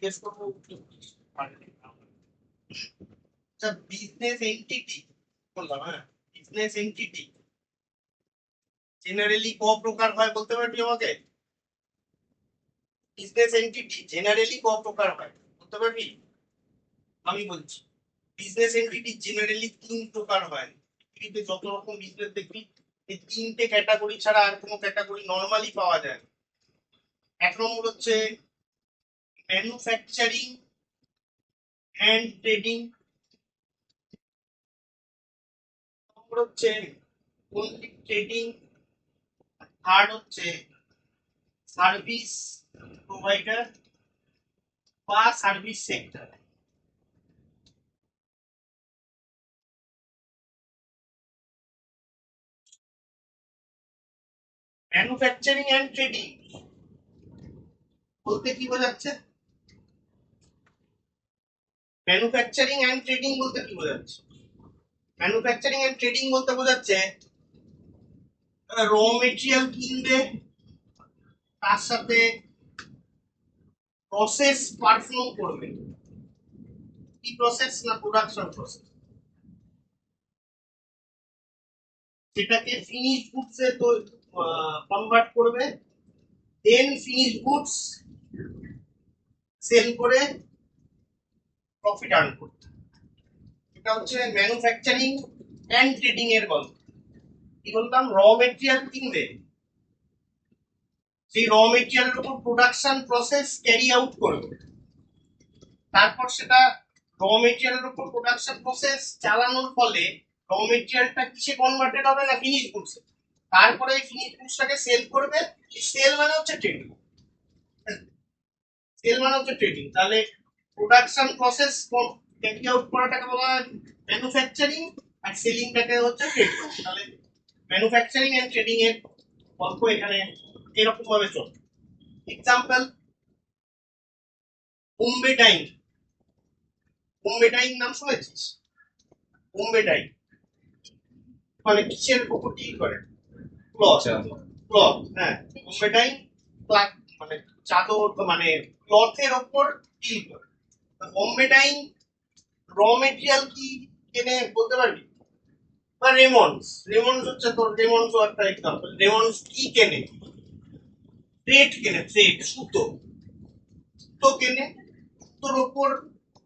জিজ্ঞেস করবো আচ্ছা বিজনেস এন্টিটি বললাম, হ্যাঁ বিজনেস এন্টিটি জেনারেলি ক প্রকার হয় বলতে পারবি আমাকে? বিজনেস এন্টিটি জেনারেলি ক প্রকার হয় বলতে পারবি? আমি বলছি বিজনেস এন্টিটি জেনারেলি তিন প্রকার হয়। পৃথিবীতে যত রকম বিজনেস দেখবি এই তিনটে ক্যাটাগরি ছাড়া আর কোনো ক্যাটাগরি নর্মালি পাওয়া যায় না। এক নম্বর হচ্ছে ম্যানুফ্যাকচারিং অ্যান্ড ট্রেডিং, নম্বর হচ্ছে ওনলি ট্রেডিং, থার্ড হচ্ছে সার্ভিস প্রোভাইডার বা service sector. Manufacturing and trading বলতে কি বোঝাচ্ছে? ম্যানুফ্যাকচারিং অ্যান্ড ট্রেডিং বলতে কি বোঝাচ্ছে? ম্যানুফ্যাকচারিং অ্যান্ড ট্রেডিং বলতে বোঝাচ্ছে র মেটেরিয়াল কিনবে, তার সাথে প্রসেস পারফর্ম করবে। কি প্রসেস? না প্রোডাকশন প্রসেস। সেটাকে ফিনিশ গুডস এ তো কনভার্ট করবে, দেন ফিনিশ গুডস সেল করে প্রফিট আর্ন করবে। এটা হচ্ছে ম্যানুফ্যাকচারিং অ্যান্ড ট্রেডিং এর গল্প। কি বললাম? র মেটেরিয়াল কিনবে, সেই র মেটেরিয়ালের উপর প্রোডাকশন প্রসেস ক্যারি আউট করবে, তারপর সেটা র মেটেরিয়ালের উপর প্রোডাকশন প্রসেস চালানোর ফলে র মেটেরিয়ালটা কিসে কনভার্টেড হবে? না ফিনিশ গুডসে। তারপরে এই ফিনিশ গুডসটাকে সেল করবে। সেল মানে হচ্ছে ট্রেডিং, সেল মানে হচ্ছে ট্রেডিং। তাহলে প্রোডাকশন প্রসেস ক্যারি আউট করাটাকে বলা হয় ম্যানুফ্যাকচারিং, আর সেলিংটাকে হচ্ছে ট্রেডিং। তাহলে ম্যানুফ্যাকচারিং এন্ড ট্রেডিং এর গল্প এখানে এরকম ভাবে চলে। Example Bombay Dyeing. Bombay Dyeing নাম শুনেছিস? বোম্বে ডাইং মানে কিসের উপর ডিল করে? ক্লথ। ক্লথ, হ্যাঁ বোম্বে ডাইং ক্লথ মানে চাদর, মানে ক্লথের উপর ডিল করে। বোম্বে ডাইং র মেটেরিয়াল কি কেনে বলতে পারবি? বা রেমন্ডস, রেমন্ডস হচ্ছে তোর, রেমন্ডস একটা এক্সাম্পল। রেমন্ডস কি কেনে? থ্রেড কেনে, থ্রেড সুতো। সুতো কেনে, সুতোর উপর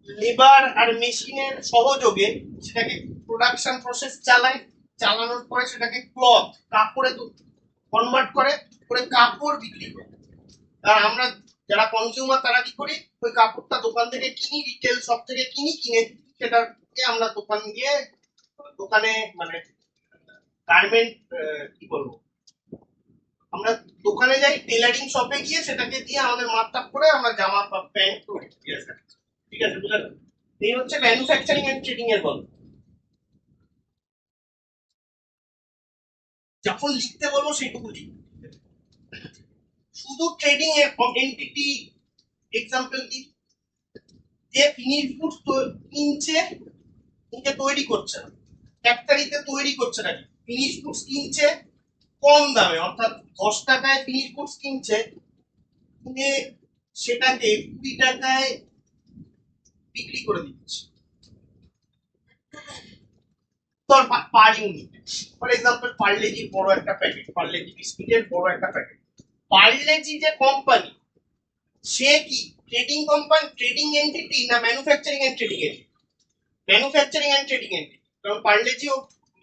লেবার আর মেশিনের সহযোগে সেটাকে প্রোডাকশন প্রসেস চালায়, চালানোর পরে সেটাকে ক্লথ কাপড়ে কনভার্ট করে, করে কাপড় বিক্রি করে। আর আমরা যারা কনজিউমার তারা কি করি? ওই কাপড়টা দোকান থেকে কিনি, রিটেল শপ থেকে কিনে সেটাকে আমরা দোকান দিয়ে দোকানে মানে গার্মেন্ট কি বলবো, আমরা দোকানে যাই, টেলারিং শপে গিয়ে সেটাকে দিয়ে আমাদের মাপটাপ করে আমরা জামা বা প্যান্ট তৈরি করি। ঠিক আছে, বুঝলেন? এই হচ্ছে ম্যানুফ্যাকচারিং এন্ড ট্রেডিং এর গল্প। যখন লিখতে বলবো সেইটুকু লিখবে। শুধু ট্রেডিং এর এন্টিটি এক্সাম্পল দিই, যে ফিনিশ গুডস কিনছে, কিনতে তৈরি করছে না, ফ্যাক্টরিতে তৈরি করছে নাকি, ফিনিশ গুডস কিনছে কম দামে, অর্থাৎ 10 টাকায় ফিনিশ গুডস কিনছে, কিনে সেটাকে 20 টাকায় বিক্রি করে দিচ্ছে তোর per unit. For example Parle-G বড় একটা প্যাকেট, পার্লেজি বিস্কিটের বড় একটা প্যাকেট। পার্লেজি যে কোম্পানি, সে কি ট্রেডিং কোম্পানি, ট্রেডিং এন্টিটি না manufacturing and trading entity? Manufacturing and trading entity. কারণ পার্লেজিও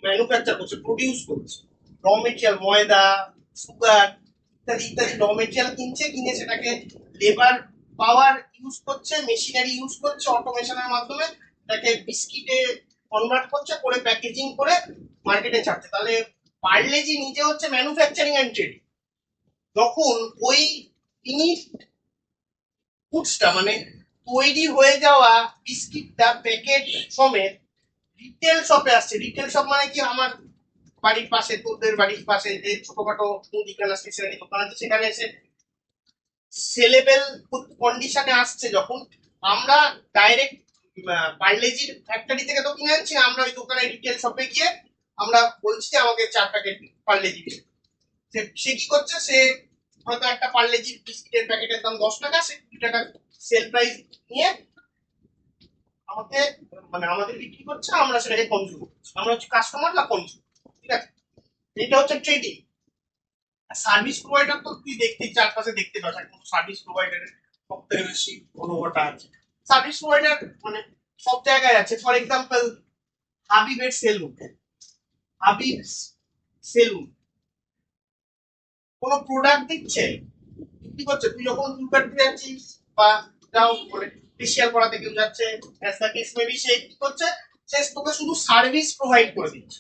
ম্যানুফ্যাকচার করছে, প্রডিউস করছে র মেটেরিয়াল, ময়দা, সুগার ইত্যাদি ইত্যাদি র মেটেরিয়াল কিনছে, কিনে সেটাকে লেবার পাওয়ার ইউজ করছে, মেশিনারি ইউজ করছে, অটোমেশনের মাধ্যমে তাকে বিস্কিটে কনভার্ট করছে, করে প্যাকেজিং করে মার্কেটে ছাড়ছে। তাহলে পার্লেজি নিজে হচ্ছে ম্যানুফ্যাকচারিং এন্ড ট্রেডিং। যখন ওই ফিনিশ গুডসটা মানে তৈরি হয়ে যাওয়া বিস্কিটটা প্যাকেট সমেত রিটেল শপে আসছে, রিটেল শপ মানে কি আমার বাড়ির পাশে, তোদের বাড়ির পাশে যে ছোটখাটো মুদিখানা স্টেশনারি দোকান আছে, সেখানে এসে সেলেবেল কন্ডিশনে আসছে, যখন আমরা ডাইরেক্ট পার্লেজির ফ্যাক্টরি থেকে তো কিনে আনছি, আমরা ওই দোকানে রিটেল শপে গিয়ে আমরা বলছি যে আমাকে 4 প্যাকেট পার্লেজি। সে কি করছে? সে হয়তো একটা পার্লেজির বিস্কিটের প্যাকেটের দাম 10 টাকা, সে 20 টাকা সেল প্রাইস নিয়ে আমাকে মানে আমাদের বিক্রি করছে, আমরা সেটাকে কনজিউম করছি, আমরা হচ্ছে কাস্টমার বা কনজিউম। ঠিক আছে, এটা হচ্ছে ট্রেডিং। সার্ভিস প্রোভাইডার তো তুই দেখতে চারপাশে দেখতে পাচ্ছ, এখন সার্ভিস প্রোভাইডারের সব থেকে বেশি অনুভবটা আছে। সার্ভিস প্রোভাইডার মানে সব জায়গায় আছে। ফর এক্সাম্পল হাবিবের সেলুন, হাবিব সেলুন কোনো প্রোডাক্ট দিচ্ছে, বিক্রি করছে, তুই যখন চুল কাটতে যাচ্ছিস বা যাও মানে ফেসিয়াল করাতে কেউ যাচ্ছে, অ্যাজ দ্য কেস মেবি, সে কি করছে, সে তোকে শুধু সার্ভিস প্রোভাইড করে দিচ্ছে।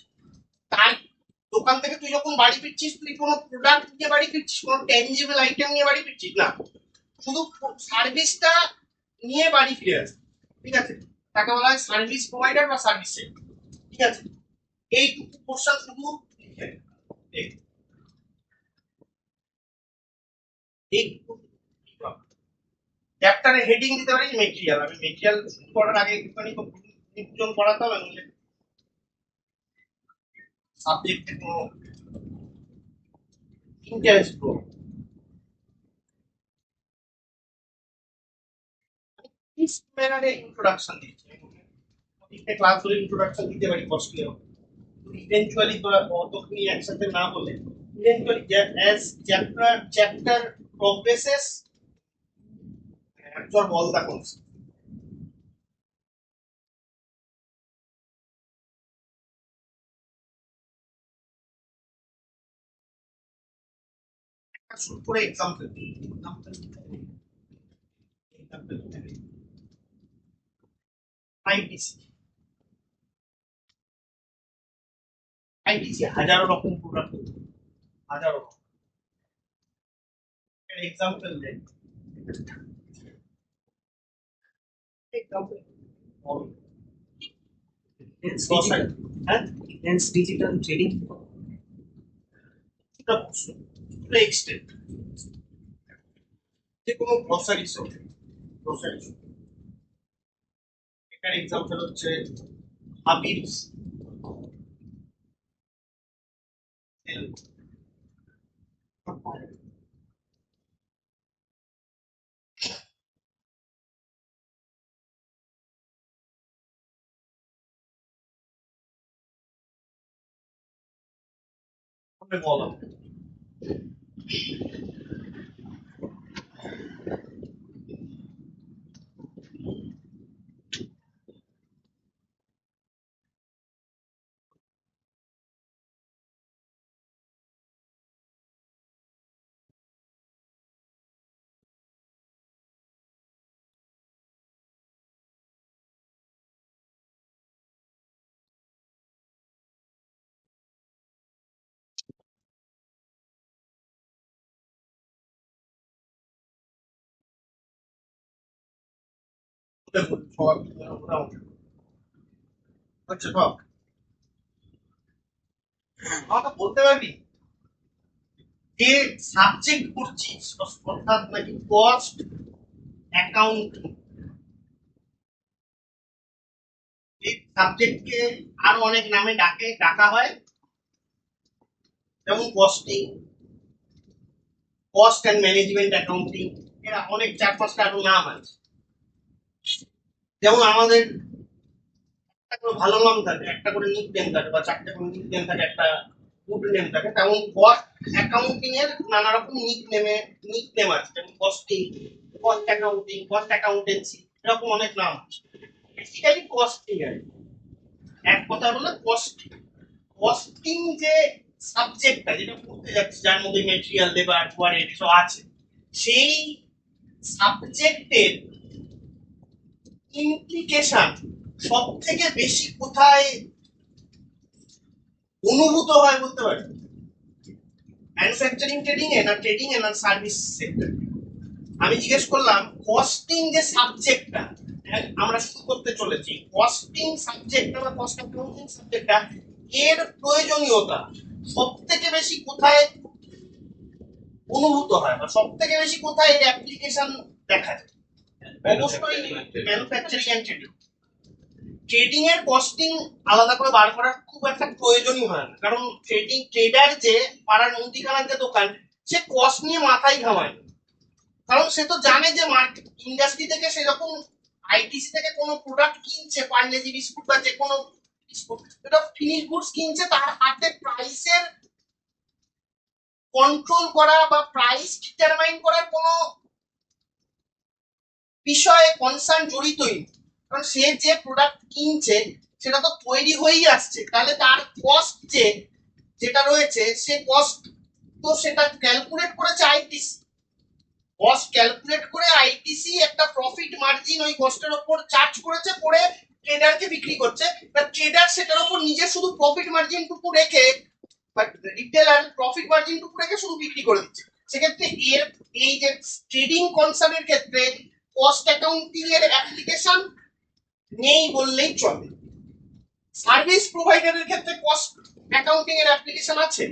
তার দোকান থেকে তুই যখন বাড়ি ফিরছিস, তুই কোনো প্রোডাক্ট নিয়ে বাড়ি ফিরছিস, কোনো ট্যাঞ্জিবল আইটেম নিয়ে বাড়ি ফিরছিস না, শুধু সার্ভিসটা নিয়ে বাড়ি ফিরে আসে। ঠিক আছে, তাকে বলা হয় সার্ভিস প্রোভাইডার বা সার্ভিস সেন্টার। ঠিক আছে, এইটুকু কোশ্চেন শুধু লিখে এইটুকু চ্যাপ্টারে হেডিং দিতে পারিস মেটেরিয়াল। আমি মেটেরিয়াল শুরু করার আগে একটুখানি নির্জন করাতাম, এবং সাবজেক্টে কোনো ইন্টারেস্ট ইন্ট্রোডাকশন দিচ্ছি, প্রত্যেকটা ক্লাস ধরে ইন্ট্রোডাকশন দিতে পারি, কষ্টলি হবে। ইভেন্চুয়ালি তোরা অতক্ষণই একসাথে না বলে eventually as chapter progresses absorb all the concepts. শুরু করে এক্সাম্পল আইটিসি, আইটিসি হাজারো রকম প্রোডাক্ট, হাজারো রকম। এক্সাম্পল দেন, এক্সাম্পল হ্যাঁ, Hence digital trading. এটা প্রশ্ন, এটা এক্সটেন্ড যে কোনো গ্রসারি শপ, গ্রসারি শপ। এটার এক্সাম্পল হচ্ছে হাবিবস বলা। আচ্ছা তো আমাকে বলতে পারবি যে সাবজেক্ট করছিস, অর্থাৎ নাকি কস্ট অ্যাকাউন্ট, এই সাবজেক্টকে আরো অনেক নামে ডাকা হয়, যেমন costing, cost and management accounting, এরা অনেক 4-5টা আরো নাম আছে। যেমন আমাদের একটা করে ভালো নাম থাকে, একটা করে নিক নেম থাকে, বা 4টে করে নিক নেম থাকে, একটা গুড নেম থাকে, তেমন কস্ট অ্যাকাউন্টিং এর নানা রকম নিক নেম আছে, যেমন costing, cost accounting, cost accountancy, এরকম অনেক নাম আছে। বেসিক্যালি কস্টিং আর এক কথা হলো কস্টিং। কস্টিং যে সাবজেক্টটা যেটা পড়তে যাচ্ছে, যার মধ্যে মেটেরিয়াল, লেবার, ওয়ারেন্ট সব আছে, সেই সাবজেক্টের ইমপ্লিকেশন সব থেকে বেশি কোথায় অনুভূত হয় বলতে পারি? ম্যানুফ্যাকচারিং ট্রেডিং এ, না ট্রেডিং এ, না সার্ভিস সেক্টর? আমি জিজ্ঞেস করলাম কস্টিং যে সাবজেক্টটা আমরা শুরু করতে চলেছি, কস্টিং সাবজেক্টটা বা কস্ট অ্যাকাউন্টিং সাবজেক্টটা, এর প্রয়োজনীয়তা সব থেকে বেশি কোথায় অনুভূত হয়, বা সব থেকে বেশি কোথায় এর অ্যাপ্লিকেশন দেখা যায়? অবশ্যই ম্যানুফ্যাকচারিং এন্ড ট্রেডিং। ট্রেডিং এর কস্টিং আলাদা করে বার করার খুব একটা প্রয়োজনই হয় না, কারণ ট্রেডার যে পাড়ার মুদিখানার যে দোকান, সে কস্ট নিয়ে মাথায় ঘামায় না। কারণ সে তো জানে যে মার্কেট ইন্ডাস্ট্রি থেকে সে যখন আইটিসি থেকে কোনো প্রোডাক্ট কিনছে, পার্লেজি বিস্কুট বা যে কোনো বিস্কুট, এটা ফিনিশ গুডস কিনছে, তার হাতে প্রাইসের কন্ট্রোল করা বা প্রাইস ডিটারমাইন করার কোনো বিষয়ে কনসার্ন জড়িতই নেই। কারণ সে যে প্রোডাক্ট কিনছে সেটা তো তৈরি হয়েই আসছে, তাহলে তার কস্ট যেটা রয়েছে সে কস্ট তো সেটা ক্যালকুলেট করেছে আইটিসি। কস্ট ক্যালকুলেট করে আইটিসি একটা প্রফিট মার্জিন ওই কস্টের উপর চার্জ করেছে, করে ট্রেডারকে বিক্রি করছে। এবার ট্রেডার সেটার উপর নিজে শুধু প্রফিট মার্জিনটুকু রেখে, বাট রিটেলার প্রফিট মার্জিনটুকু রেখে শুধু বিক্রি করে দিচ্ছে। সেক্ষেত্রে এর এই যে ট্রেডিং কনসার্নের ক্ষেত্রে কস্ট অ্যাকাউন্টিং এর অ্যাপ্লিকেশন নেই বললেই চলে। সার্ভিস প্রোভাইডারের ক্ষেত্রে কস্ট অ্যাকাউন্টিং এর অ্যাপ্লিকেশন আছে,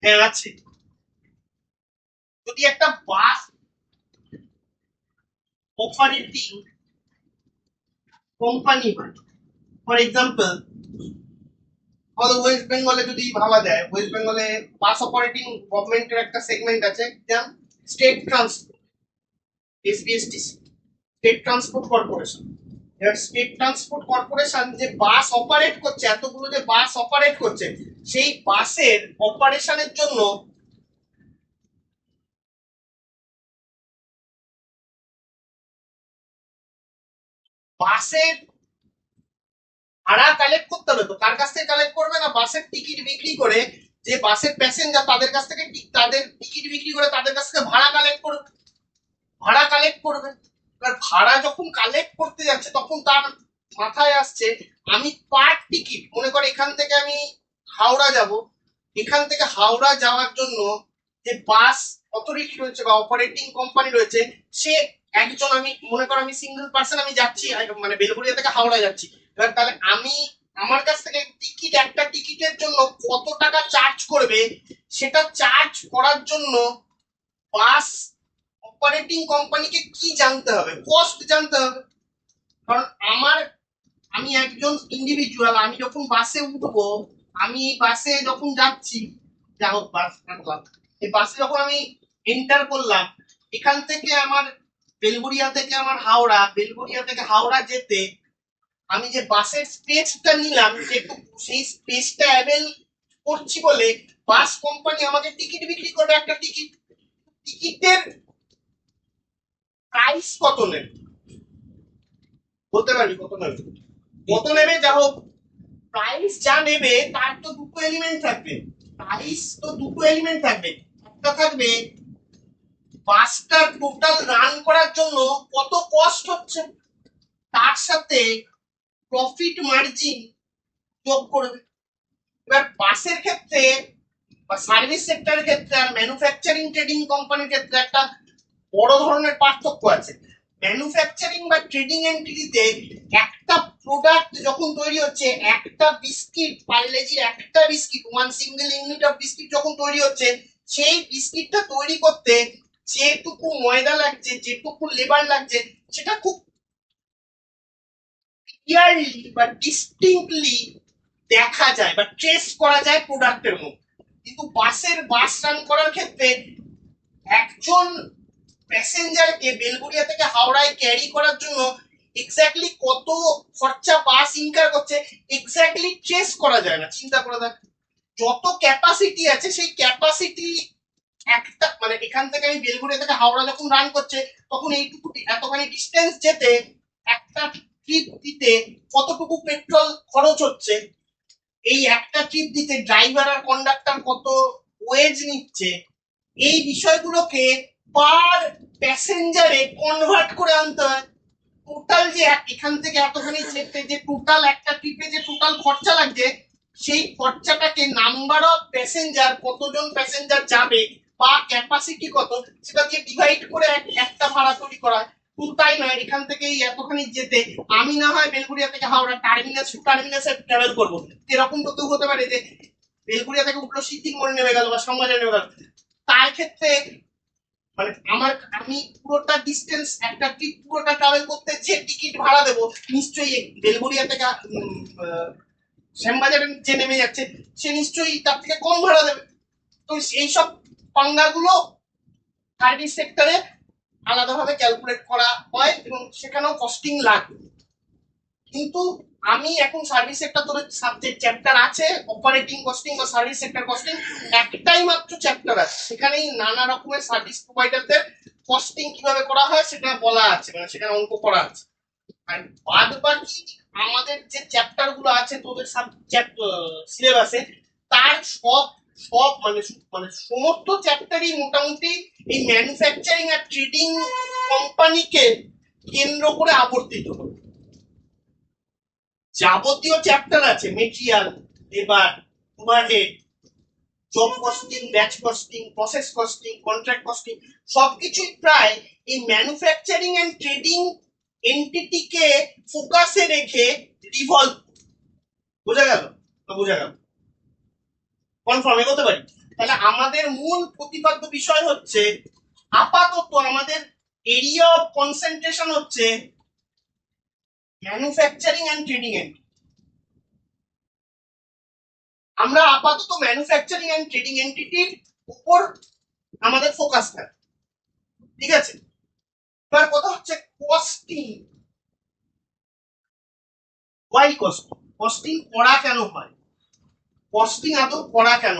হ্যাঁ আছে। যদি একটা বাস অপারেটিং কোম্পানি হয়, ফর এক্সাম্পল আমাদের ওয়েস্ট বেঙ্গলে যদি ভাবা যায়, ওয়েস্ট বেঙ্গলে বাস অপারেটিং গভর্নমেন্টের একটা সেগমেন্ট আছে, যেমন state transport, SBSTC, state transport corporation. এবার স্টেট ট্রান্সপোর্ট কর্পোরেশন যে বাস অপারেট করছে, এতগুলো যে বাস অপারেট করছে, সেই বাসের অপারেশনের জন্য বাসের ভাড়া কালেক্ট করতে হবে। তো কার কাছ থেকে কালেক্ট করবে না, বাসের টিকিট বিক্রি করে যে বাসের প্যাসেঞ্জার তাদের কাছ থেকে তাদের টিকিট বিক্রি করে তাদের কাছ থেকে ভাড়া কালেক্ট করবে। ভাড়া কালেক্ট করবে, এবার ভাড়া যখন কালেক্ট করতে যাচ্ছে তখন তার মাথায় আসছে আমি পার টিকিট, মনে করে এখান থেকে আমি হাওড়া যাব, এখান থেকে হাওড়া যাওয়ার জন্য যে বাস অথরিটি রয়েছে বা অপারেটিং কোম্পানি রয়েছে, সে একজন, আমি মনে করো আমি সিঙ্গেল পার্সন, আমি যাচ্ছি মানে বেলঘরিয়া থেকে হাওড়া যাচ্ছি। এবার তাহলে আমি আমার কাছ থেকে টিকিট, একটা টিকিটের জন্য কত টাকা চার্জ করবে, সেটা চার্জ করার জন্য বাস অপারেটিং কোম্পানিকে কি জানতে হবে, কস্ট জানতে হবে। কারণ আমি একজন ইন্ডিভিজুয়াল, আমি যখন বাসে উঠবো, আমি বাসে যখন যাচ্ছি, যা হোক বাস রাখলাম, এই বাসে যখন আমি এন্টার করলাম, এখান থেকে আমার বেলঘরিয়া থেকে আমার হাওড়া, বেলঘরিয়া থেকে হাওড়া যেতে আমি যে বাসের স্পেসটা নিলাম, সেই স্পেসটা অ্যাভেল করছি বলে বাস কোম্পানি আমাকে টিকিট বিক্রি করবে একটা টিকিট। টিকিটের প্রাইস কত নেবে বলতে পারবি, কত নেবে যা হোক, প্রাইস যা নেবে তার তো দুটো এলিমেন্ট থাকবে। প্রাইস তো দুটো এলিমেন্ট থাকবে, একটা থাকবে বাসটার টোটাল রান করার জন্য কত কস্ট হচ্ছে, তার সাথে প্রফিট মার্জিন যোগ করবে। এবার বাসের ক্ষেত্রে বা সার্ভিস সেক্টরের ক্ষেত্রে আর ম্যানুফ্যাকচারিং ট্রেডিং কোম্পানির ক্ষেত্রে একটা বড় ধরনের পার্থক্য আছে। ম্যানুফ্যাকচারিং বা ট্রেডিং এন্টিটিতে একটা প্রোডাক্ট যখন তৈরি হচ্ছে, একটা বিস্কিট, পার্লেজির একটা biscuit, one single unit of biscuit যখন তৈরি হচ্ছে, সেই বিস্কিটটা তৈরি করতে যেটুকু ময়দা লাগছে, যেটুকু লেবার লাগছে, সেটা খুব ক্লিয়ারলি বা ডিস্টিংক্টলি দেখা যায় বা ট্রেস করা যায় প্রোডাক্টের মধ্যে। কিন্তু বাস রান করার ক্ষেত্রে একজন প্যাসেঞ্জারকে বেলঘরিয়া থেকে হাওড়ায় ক্যারি করার জন্য এক্স্যাক্টলি কত খরচা বাস ইনকার করছে এক্স্যাক্টলি ট্রেস করা যায় না। চিন্তা করে দেখ, যত ক্যাপাসিটি আছে সেই ক্যাপাসিটি একটা, মানে এখান থেকে আমি বেলঘরিয়া থেকে হাওড়া যখন রান করছে, তখন এইটুকু এতখানি ডিস্টেন্স যেতে একটা ট্রিপ দিতে কতটুকু পেট্রোল খরচ হচ্ছে, এই একটা ট্রিপ দিতে ড্রাইভার আর কন্ডাক্টর কত ওয়েজ নিচ্ছে, এই বিষয়গুলোকে পার প্যাসেঞ্জারে কনভার্ট করে আনতে হয়। টোটাল যে এখান থেকে এতখানি যেতে যে টোটাল একটা ট্রিপে যে টোটাল খরচা লাগছে, সেই খরচাটাকে নাম্বার অফ প্যাসেঞ্জার, কতজন প্যাসেঞ্জার যাবে বা ক্যাপাসিটি কত, সেটা দিয়ে ডিভাইড করে একটা ভাড়া তৈরি করা হয়। কিন্তু তাই নয়, এখান থেকে এতখানি যেতে আমি না হয় বেলঘরিয়া থেকে হাওড়া টার্মিনাস টু টার্মিনাসে ট্রাভেল করবো, এরকম তো কেউ হতে পারে যে বেলঘরিয়া থেকে উঠলো সিদ্ধির মোড়ে নেমে গেল বা সমবাজারে নেমে গেল। তার ক্ষেত্রে মানে আমি পুরোটা ডিস্টেন্স, একটা ট্রিপ পুরোটা ট্রাভেল করতে যে টিকিট ভাড়া দেবো, নিশ্চয়ই বেলঘরিয়া থেকে শ্যামবাজারে যে নেমে যাচ্ছে সে নিশ্চয়ই তার থেকে কম ভাড়া দেবে। তো এই সব পাঙ্গাগুলো সার্ভিস সেক্টরে আলাদাভাবে ক্যালকুলেট করা হয় এবং সেখানেও কস্টিং লাগে। কিন্তু আমি এখন সার্ভিস সেক্টর তোর সাবজেক্ট চ্যাপ্টার আছে অপারেটিং কস্টিং বা সার্ভিস সেক্টর কস্টিং, একটাই মাত্র চ্যাপ্টার আছে, সেখানেই নানা রকমের সার্ভিস প্রোভাইডারদের কস্টিং কিভাবে করা হয় সেটা বলা আছে, মানে সেখানে অঙ্ক করা আছে। আর বাদ বাকি আমাদের যে চ্যাপ্টার গুলো আছে তোদের সিলেবাসে, তার সব সব মানে মানে সমস্ত চ্যাপ্টারই মোটামুটি এই ম্যানুফ্যাকচারিং আর ট্রেডিং কোম্পানিকে কেন্দ্র করে আবর্তিত। যাবতীয় চ্যাপ্টার আছে material, labour, overhead, job costing, batch costing, process costing, contract costing, সবকিছুই প্রায় এই ম্যানুফ্যাকচারিং এন্ড ট্রেডিং এন্টিটিকে ফোকাসে রেখে রিভলভ। বোঝা গেল? বোঝা গেল, কনফার্ম এগোতে পারি? তাহলে আমাদের মূল প্রতিপাদ্য বিষয় হচ্ছে, আপাতত আমাদের এরিয়া অফ কনসেন্ট্রেশন হচ্ছে ম্যানুফ্যাকচারিং এন্ড ট্রেডিং এন্টিটি। আমরা আপাতত ম্যানুফ্যাকচারিং এন্ড ট্রেডিং এন্টিটির উপর আমাদের ফোকাস থাকে, ঠিক আছে? এবার কথা হচ্ছে কস্টিং। Y costing? কস্টিং করা কেন হয়? কস্টিং আদৌ করা কেন?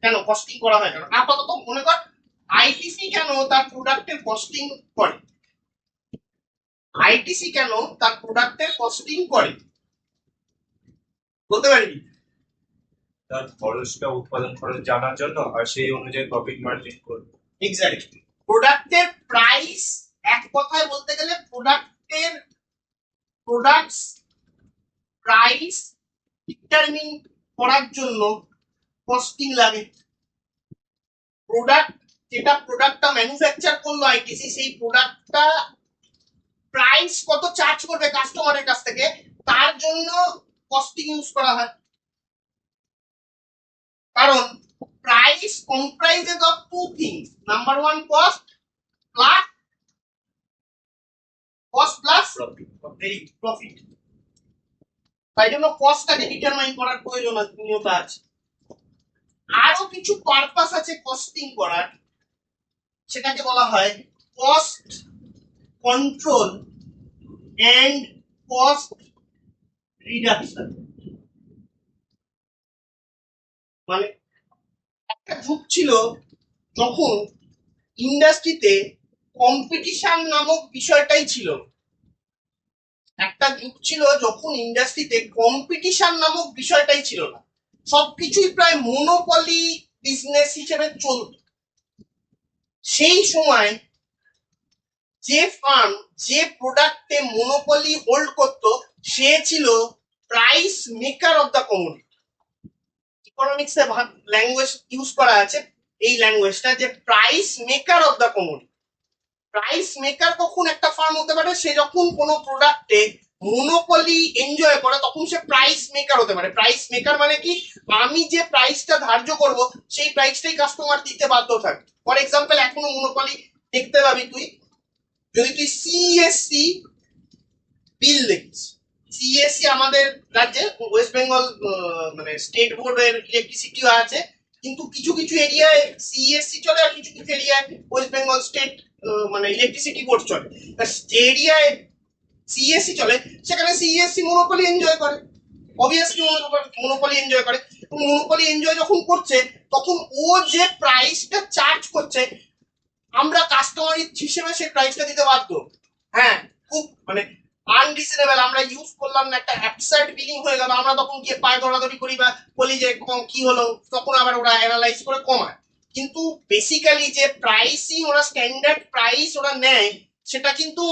কেন কস্টিং করা হয় কেন? আপাতত মনে কর আইটিসি কেন তার প্রোডাক্টের কস্টিং করে? আইটিসি কেন তার প্রোডাক্টের কস্টিং করে বলতে পারবি? তার খরচটা উৎপাদন খরচ জানার জন্য, আর সেই অনুযায়ী প্রফিট মার্জিন করবে। এক্স্যাক্টলি, প্রোডাক্টের প্রাইস, এক কথায় বলতে গেলে প্রোডাক্টস প্রাইস ডিটারমিন করার জন্য কস্টিং লাগে। প্রোডাক্টটা ম্যানুফ্যাকচার করলো আইটিসি, সেই প্রোডাক্টটা প্রাইস কত চার্জ করবে কাস্টমারের কাছ থেকে তার জন্য কস্টিং ইউজ করা হয়। কারণ price comprises of two things, number one cost plus profit. তাই জন্য কস্টটাকে ডিটারমাইন করার প্রয়োজনীয়তা আছে। আরো কিছু পারপাস আছে কস্টিং করার, সেটাকে বলা হয় cost control and cost reduction. মানে একটা যুগ ছিল যখন ইন্ডাস্ট্রিতে কম্পিটিশন নামক বিষয়টাই ছিল। একটা যুগ ছিল যখন ইন্ডাস্ট্রিতে কম্পিটিশন নামক বিষয়টাই ছিল না, সবকিছুই প্রায় মনোপলি বিজনেস হিসেবে চলত। সেই সময় যে ফার্ম যে প্রোডাক্টে মনোপলি হোল্ড করত সে ছিল price maker of the commodity. ইকোনমিক্সে ল্যাঙ্গুয়েজ ইউজ করা আছে এই ল্যাঙ্গুয়েজটা, যে price maker of the commodity. Price maker কখন একটা ফার্ম হতে পারে? সে যখন কোনো প্রোডাক্টে মনোপলি এনজয় করে তখন সে প্রাইস মেকার হতে পারে। প্রাইস মেকার মানে কি? আমি যে প্রাইসটা ধার্য করব সেই প্রাইসটাই কাস্টমার দিতে বাধ্য থাকে। ফর এক্সাম্পল, এখনো মনোপলি দেখতে পাবি তুই যদি তুই সিএসসি বিল দেখিস। সিএসসি আমাদের রাজ্যে ওয়েস্ট বেঙ্গল মানে স্টেট বোর্ডের ইলেকট্রিসিটিও আছে, কিন্তু কিছু কিছু এরিয়ায় সিএসসি চলে আর কিছু কিছু এরিয়ায় ওয়েস্ট বেঙ্গল স্টেট মানে ইলেকট্রিসিটি বোর্ড চলে। যে এরিয়ায় সিএসসি চলে সেখানে সিএসসি মনোপলি এনজয় করে, অবভিয়াসলি মনোপলি এনজয় করে। মনোপলি এনজয় যখন করছে তখন ও যে প্রাইসটা চার্জ করছে আমরা কাস্টমার হিসেবে সেই প্রাইসটা দিতে বাধ্য। হ্যাঁ, খুব মানে আনরিজনেবল, আমরা ইউজ করলাম না, একটা অ্যাবসার্ড বিলিং হয়ে গেল, আমরা তখন গিয়ে পায়ে দৌড়াদৌড়ি করি বা বলি যে কি হলো, তখন আবার ওরা অ্যানালাইজ করে কমায়। কিন্তু বেসিক্যালি যে প্রাইসই ওরা স্ট্যান্ডার্ড প্রাইস ওরা নেয় সেটা কিন্তু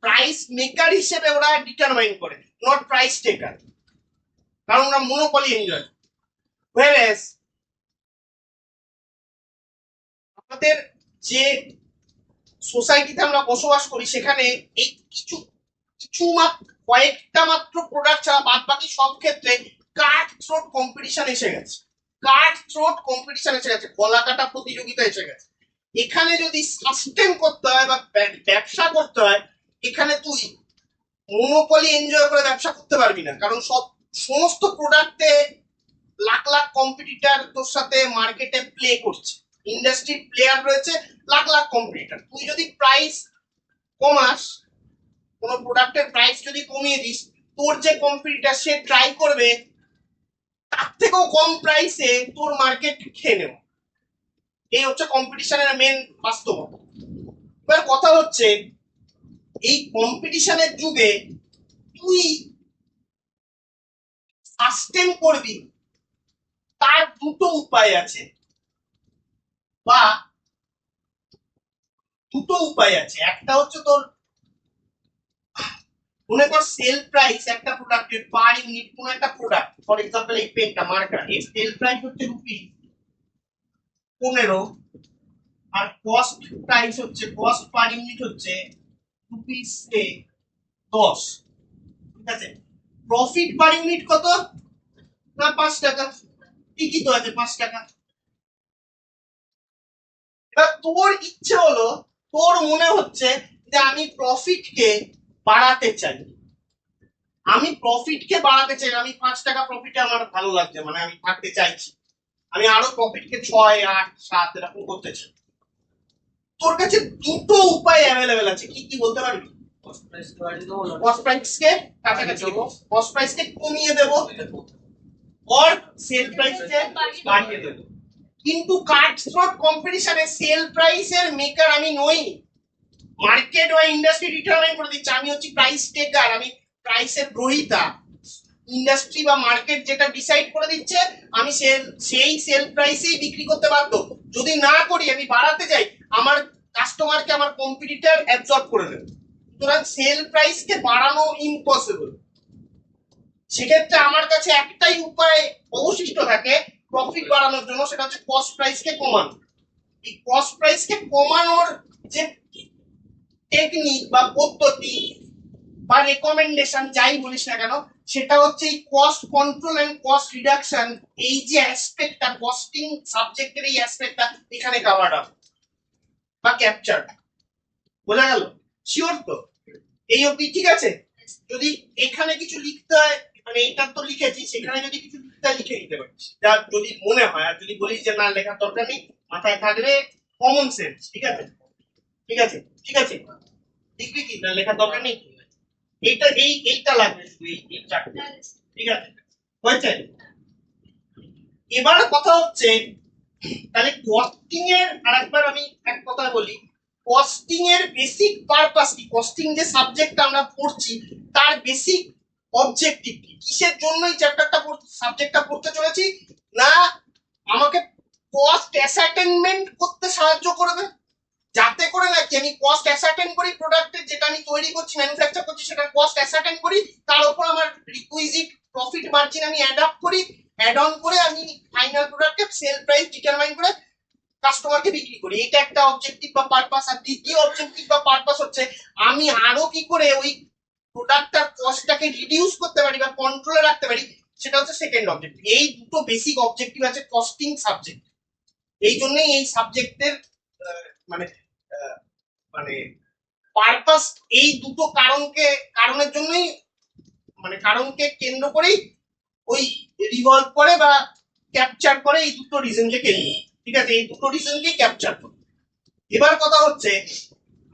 প্রাইস মেকার হিসেবে ওরা ডিটারমাইন করে, নট প্রাইস টেকার, কারণ ওরা মনোপলি এনজয়। whereas আমাদের যে সোসাইটিতে আমরা বসবাস করি সেখানে এই কিছু কিছু কয়েকটা মাত্র প্রোডাক্ট ছাড়া বাদ বাকি সব ক্ষেত্রে কাট থ্রোট কম্পিটিশন এসে গেছে। কাট থ্রোট কম্পিটিশন এসে গেছে, গলা কাটা প্রতিযোগিতা এসে গেছে। এখানে যদি সাস্টেন করতে হয় বা ব্যবসা করতে হয়, এখানে তুই মনোপলি এনজয় করে ব্যবসা করতে পারবি না, কারণ সমস্ত প্রোডাক্টে লাখ লাখ কম্পিটিটর তোর সাথে মার্কেটে প্লে করছে, ইন্ডাস্ট্রি প্লেয়ার রয়েছে লাখ লাখ কম্পিটিটর। তুই যদি প্রাইস কমাস, কোনো প্রোডাক্টের প্রাইস যদি কমিয়ে দিস, তোর যে কম্পিটিটর সে ট্রাই করবে তার থেকেও কম প্রাইসে তোর মার্কেট খেয়ে নেব। এই হচ্ছে কম্পিটিশনের মেন বাস্তবতা। এবার কথা হচ্ছে এই কম্পিটিশনের যুগে তুই সাস্টেন করবি তার দুটো উপায় আছে, বা দুটো উপায় আছে। একটা হচ্ছে তোর মনে কর সেল প্রাইস একটা প্রোডাক্টের পার ইউনিট, কোন একটা প্রোডাক্ট, ফর এক্সাম্পল এই পেনটা মার্কার, এর সেল প্রাইস হচ্ছে ₹15, আর কস্ট প্রাইস হচ্ছে, কস্ট পার ইউনিট হচ্ছে ₹10। ঠিক আছে, প্রফিট পার ইউনিট কত? না 5 টাকা, ঠিকই তো আছে 5 টাকা। এবার তোর ইচ্ছে হলো, তোর মনে হচ্ছে যে আমি প্রফিটকে বাড়াতে চাই, আমি প্রফিটকে বাড়াতে চাই, আমি 5 টাকা প্রফিটে আমার ভালো লাগছে, মানে আমি থাকতে চাইছি, আমি আরো প্রফিটকে 6, 8, 7 এরকম করতে চাই। তোর কাছে দুটো উপায় অ্যাভেলেবেল আছে, কি কি বলতে পারবি? কস্ট প্রাইস তো বাড়িয়ে দেবো, কস্ট প্রাইসকে কাছাকাছি দেবো, কস্ট প্রাইসকে কমিয়ে দেবো, আর সেল প্রাইসকে বাড়িয়ে দেবো। কিন্তু কাট থ্রোট কম্পিটিশনে সেল প্রাইসের মেকার আমি নই, মার্কেট বা ইন্ডাস্ট্রি ডিটারমাইন করে দিচ্ছে, আমি হচ্ছি প্রাইস টেকার, আমি প্রাইসের গ্রহীতা। ইন্ডাস্ট্রি বা মার্কেট যেটা ডিসাইড করে দিচ্ছে আমি সেই সেল প্রাইসেই বিক্রি করতে বাধ্য। যদি না করি, আমি বাড়াতে যাই, আমার কাস্টমারকে আমার কম্পিটিটর অ্যাবজর্ব করে নেবে। সুতরাং সেল প্রাইসকে বাড়ানো ইম্পসিবল। সেক্ষেত্রে আমার কাছে একটাই উপায় অবশিষ্ট থাকে প্রফিট বাড়ানোর জন্য, সেটা হচ্ছে কস্ট প্রাইসকে কমানো। এই কস্ট প্রাইসকে কমানোর যে টেকনিক বা পদ্ধতি বা রেকমেন্ডেশন যাই বলিস না কেন, সেটা হচ্ছে এই cost control and cost reduction. এই যে অ্যাসপেক্টটা, কস্টিং সাবজেক্টের এই অ্যাসপেক্টটা এখানে কভারড আপ বা ক্যাপচার। বোঝা গেল? শিওর তো? এই অবধি ঠিক আছে? যদি এখানে কিছু লিখতে হয়, মানে এটা তো লিখেছি, সেখানে যদি কিছু লিখতে হয় লিখে দিতে পারিস, যা যদি মনে হয়। আর যদি বলিস যে না লেখার দরকার নেই, মাথায় থাকবে কমন সেন্স, ঠিক আছে? ঠিক আছে, ঠিক আছে, লিখবি কি না লেখার দরকার নেই, এইটা লাগবে শুধু, এই চারটে। ঠিক আছে, হয়েছে? এবার কথা হচ্ছে তাহলে কস্টিং এর, আরেকবার আমি এক কথা বলি, কস্টিং এর বেসিক পারপাস কি, কস্টিং যে সাবজেক্টটা আমরা পড়ছি তার বেসিক অবজেক্টিভ কি, কিসের জন্য এই চ্যাপ্টারটা সাবজেক্টটা পড়তে চলেছি? না আমাকে কস্ট অ্যাসার্টেনমেন্ট করতে সাহায্য করবে, যাতে করে নাকি আমি কস্ট অ্যাসার্টেন করি, প্রোডাক্টের যেটা আমি তৈরি করছি, ম্যানুফ্যাকচার করছি, সেটা কস্ট অ্যাসার্টেন করি, তার উপর আমার রিকুইজিট প্রফিট মার্জিন আমি অ্যাড আপ করি, অ্যাড অন করে আমি ফাইনাল প্রোডাক্টের সেল প্রাইস ডিটারমাইন করে কাস্টমারকে বিক্রি করি। এটা একটা অবজেক্টিভ বা পারপাস। আর দ্বিতীয় অবজেক্টিভ বা পারপাস হচ্ছে আমি আরো কি করে ওই প্রোডাক্টটার কস্টটাকে রিডিউস করতে পারি বা কন্ট্রোলে রাখতে পারি, সেটা হচ্ছে সেকেন্ড অবজেক্টিভ। এই দুটো বেসিক অবজেক্টিভ আছে কস্টিং সাবজেক্ট। এই জন্যই এই সাবজেক্টের মানে মানে পারপাস এই দুটো কারণের জন্যই, মানে কারণকে কেন্দ্র করেই ওই রিভলভ করে বা ক্যাপচার করে, এই দুটো রিজনকে কেন্দ্র। ঠিক আছে, এই দুটো রিজনকে ক্যাপচার করে। এবার কথা হচ্ছে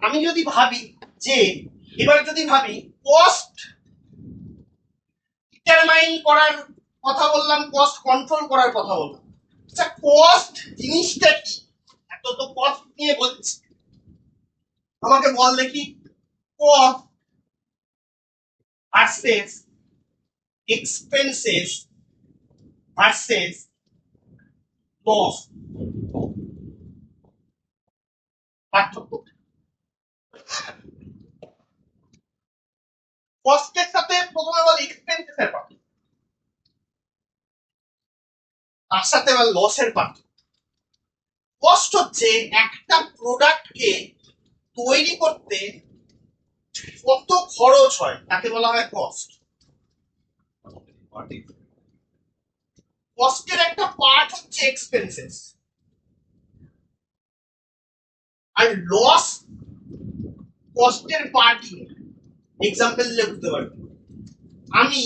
আমি যদি ভাবি যে, এবার যদি ভাবি কস্ট ডিটারমাইন করার কথা বললাম, কস্ট কন্ট্রোল করার কথা বললাম, আচ্ছা কস্ট জিনিসটা কি? এত তো কস্ট নিয়ে বলছি, আমাকে বল দেখি cost versus expenses versus loss, পার্থক্য। কস্টের সাথে প্রথমে বল এক্সপেন্সেস এর পার্থক্য, তার সাথে বল লসের পার্থক্য। কস্ট হচ্ছে একটা প্রোডাক্টকে তৈরি করতে কত খরচ হয় তাকে বলা হয় কস্ট। কস্টের একটা পার্ট হচ্ছে এক্সপেন্সেস। আর লস কস্টের পার্টই। এক্সাম্পল দিলে বুঝতে পারবে। আমি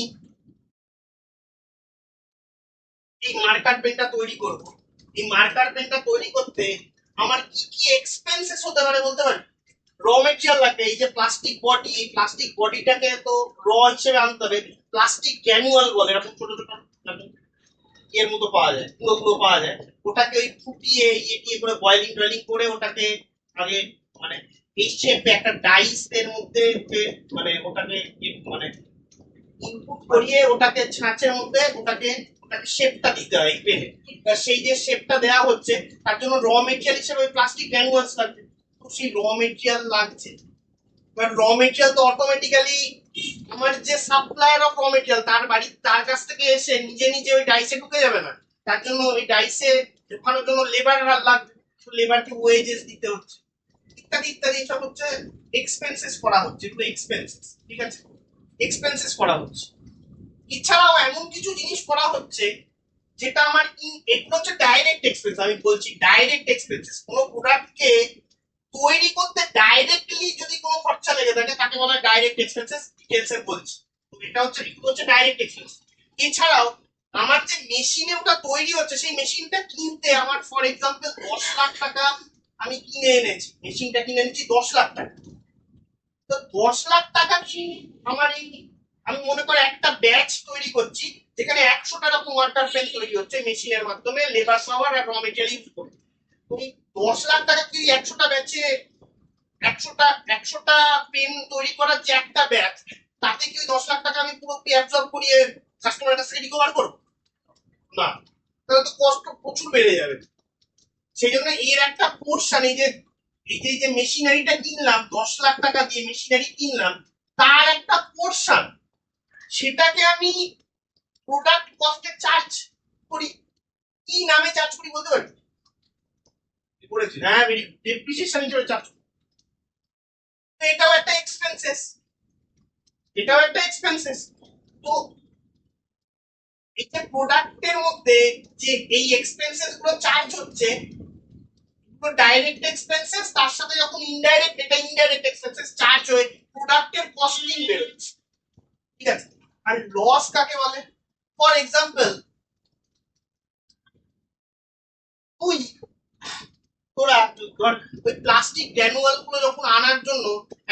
এই মার্কার পেনটা তৈরি করব, এই মার্কার পেনটা তৈরি করতে আমার কি কি এক্সপেন্সেস হতে পারে বলতে পারি? র মেটেরিয়াল লাগবে, এই যে প্লাস্টিক বডি, এই প্লাস্টিক বডিটাকে তো র হিসেবে আনতে হবে। প্লাস্টিক গ্র্যানুয়াল বলে, এরকম ছোট ছোট এর মতো পাওয়া যায়, গুঁড়ো গুঁড়ো পাওয়া যায়। ওটাকে ওই ফুটিয়ে ইয়ে করে বয়েলিং টয়েলিং করে ওটাকে আগে মানে এই শেপে একটা ডাইস এর মধ্যে মানে ওটাকে মানে ইনপুট করিয়ে ওটাকে ছাঁচের মধ্যে ওটাকে ওটাকে শেপটা দিতে হয় পেনে। সেই যে শেপটা দেওয়া হচ্ছে তার জন্য র মেটেরিয়াল হিসেবে ওই প্লাস্টিক গ্র্যানুয়ালস লাগবে। তো সেই র মেটেরিয়াল লাগছে, এবার র মেটেরিয়াল তো অটোমেটিক্যালি আমার যে সাপ্লায়ার অফ র মেটেরিয়াল তার বাড়ি তার কাছ থেকে এসে নিজে নিজে ওই ডাইসে ঢুকে যাবে না, তার জন্য ওই ডাইসে ঢোকানোর জন্য লেবার লাগবে, লেবারকে ওয়েজেস দিতে হচ্ছে, ইত্যাদি ইত্যাদি। সব হচ্ছে এক্সপেন্সেস করা হচ্ছে, এগুলো এক্সপেন্সেস, ঠিক আছে, এক্সপেন্সেস করা হচ্ছে। এছাড়াও এমন কিছু জিনিস করা হচ্ছে যেটা আমার এগুলো হচ্ছে ডাইরেক্ট এক্সপেন্স। আমি বলছি ডাইরেক্ট এক্সপেন্সেস, কোনো প্রোডাক্টকে তৈরি করতে ডাইরেক্টলি যদি কোনো খরচা লেগে থাকে তাকে বলা হয় ডাইরেক্ট এক্সপেন্সেস, ডিটেইলসে বলছি। তো এটা হচ্ছে এগুলো হচ্ছে ডাইরেক্ট এক্সপেন্স। এছাড়াও আমার যে মেশিনে ওটা তৈরি হচ্ছে সেই মেশিনটা কিনতে আমার ফর এক্সাম্পল 10 লাখ টাকা আমি কিনে এনেছি, মেশিনটা কিনে এনেছি 10 লাখ টাকা। তো 10 লাখ টাকা কি আমার এই আমি মনে করি একটা ব্যাচ তৈরি করছি যেখানে 100টা রকম ওয়াটার পেন তৈরি হচ্ছে মেশিনের মাধ্যমে লেবার পাওয়ার আর র মেটেরিয়াল ইউজ করে। তুমি 10 লাখ টাকা কি 100টা ব্যাচে 100টা পেন তৈরি করার যে একটা ব্যাচ, তাতে কি 10 লাখ টাকা আমি পুরো অ্যাবজর্ব করিয়ে কাস্টমারের কাছ থেকে রিকভার করবো না, তাহলে তো কষ্ট প্রচুর বেড়ে যাবে। সেই জন্য এর একটা পোর্শন এই যে মেশিনারিটা কিনলাম 10 লাখ টাকা দিয়ে মেশিনারি কিনলাম, তার একটা পোর্শন সেটাকে আমি প্রোডাক্ট কস্টে চার্জ করি। কি নামে চার্জ করি বলতে পারি? করেছি, হ্যাঁ, ডেপ্রিসিয়েশন হিসেবে চার্জ করি। এটাও একটা এক্সপেন্সেস, এটাও একটা এক্সপেন্সেস। তো এটা প্রোডাক্টের মধ্যে যে এই এক্সপেন্সেস গুলো চার্জ হচ্ছে ডাইরেক্ট এক্সপেন্সেস, তার সাথে যখন ইনডাইরেক্ট এটা ইনডাইরেক্ট এক্সপেন্সেস চার্জ হয়ে প্রোডাক্টের কস্টিং বেরোচ্ছে, ঠিক আছে। আর লস কাকে বলে? ফর এক্সাম্পল তোরা ওই প্লাস্টিক গ্র্যানুয়াল গুলো যখন আনার জন্য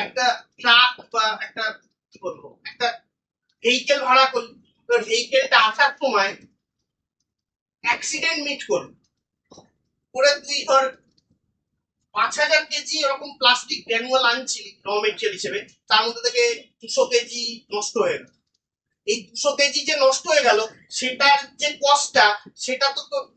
একটা ট্রাক বা একটা কি বলবো একটা ভেহিকেল ভাড়া করলি, ভেহিকেলটা আসার সময় অ্যাক্সিডেন্ট মিট করবে করে তুই ধর 5,000 কেজি এরকম প্লাস্টিক গ্র্যানুয়াল আনছিলি র মেটেরিয়াল হিসেবে, তার মধ্যে থেকে 200 কেজি নষ্ট হয়ে গেল। এই 200 কেজি যে নষ্ট হয়ে গেল সেটার যে কস্টটা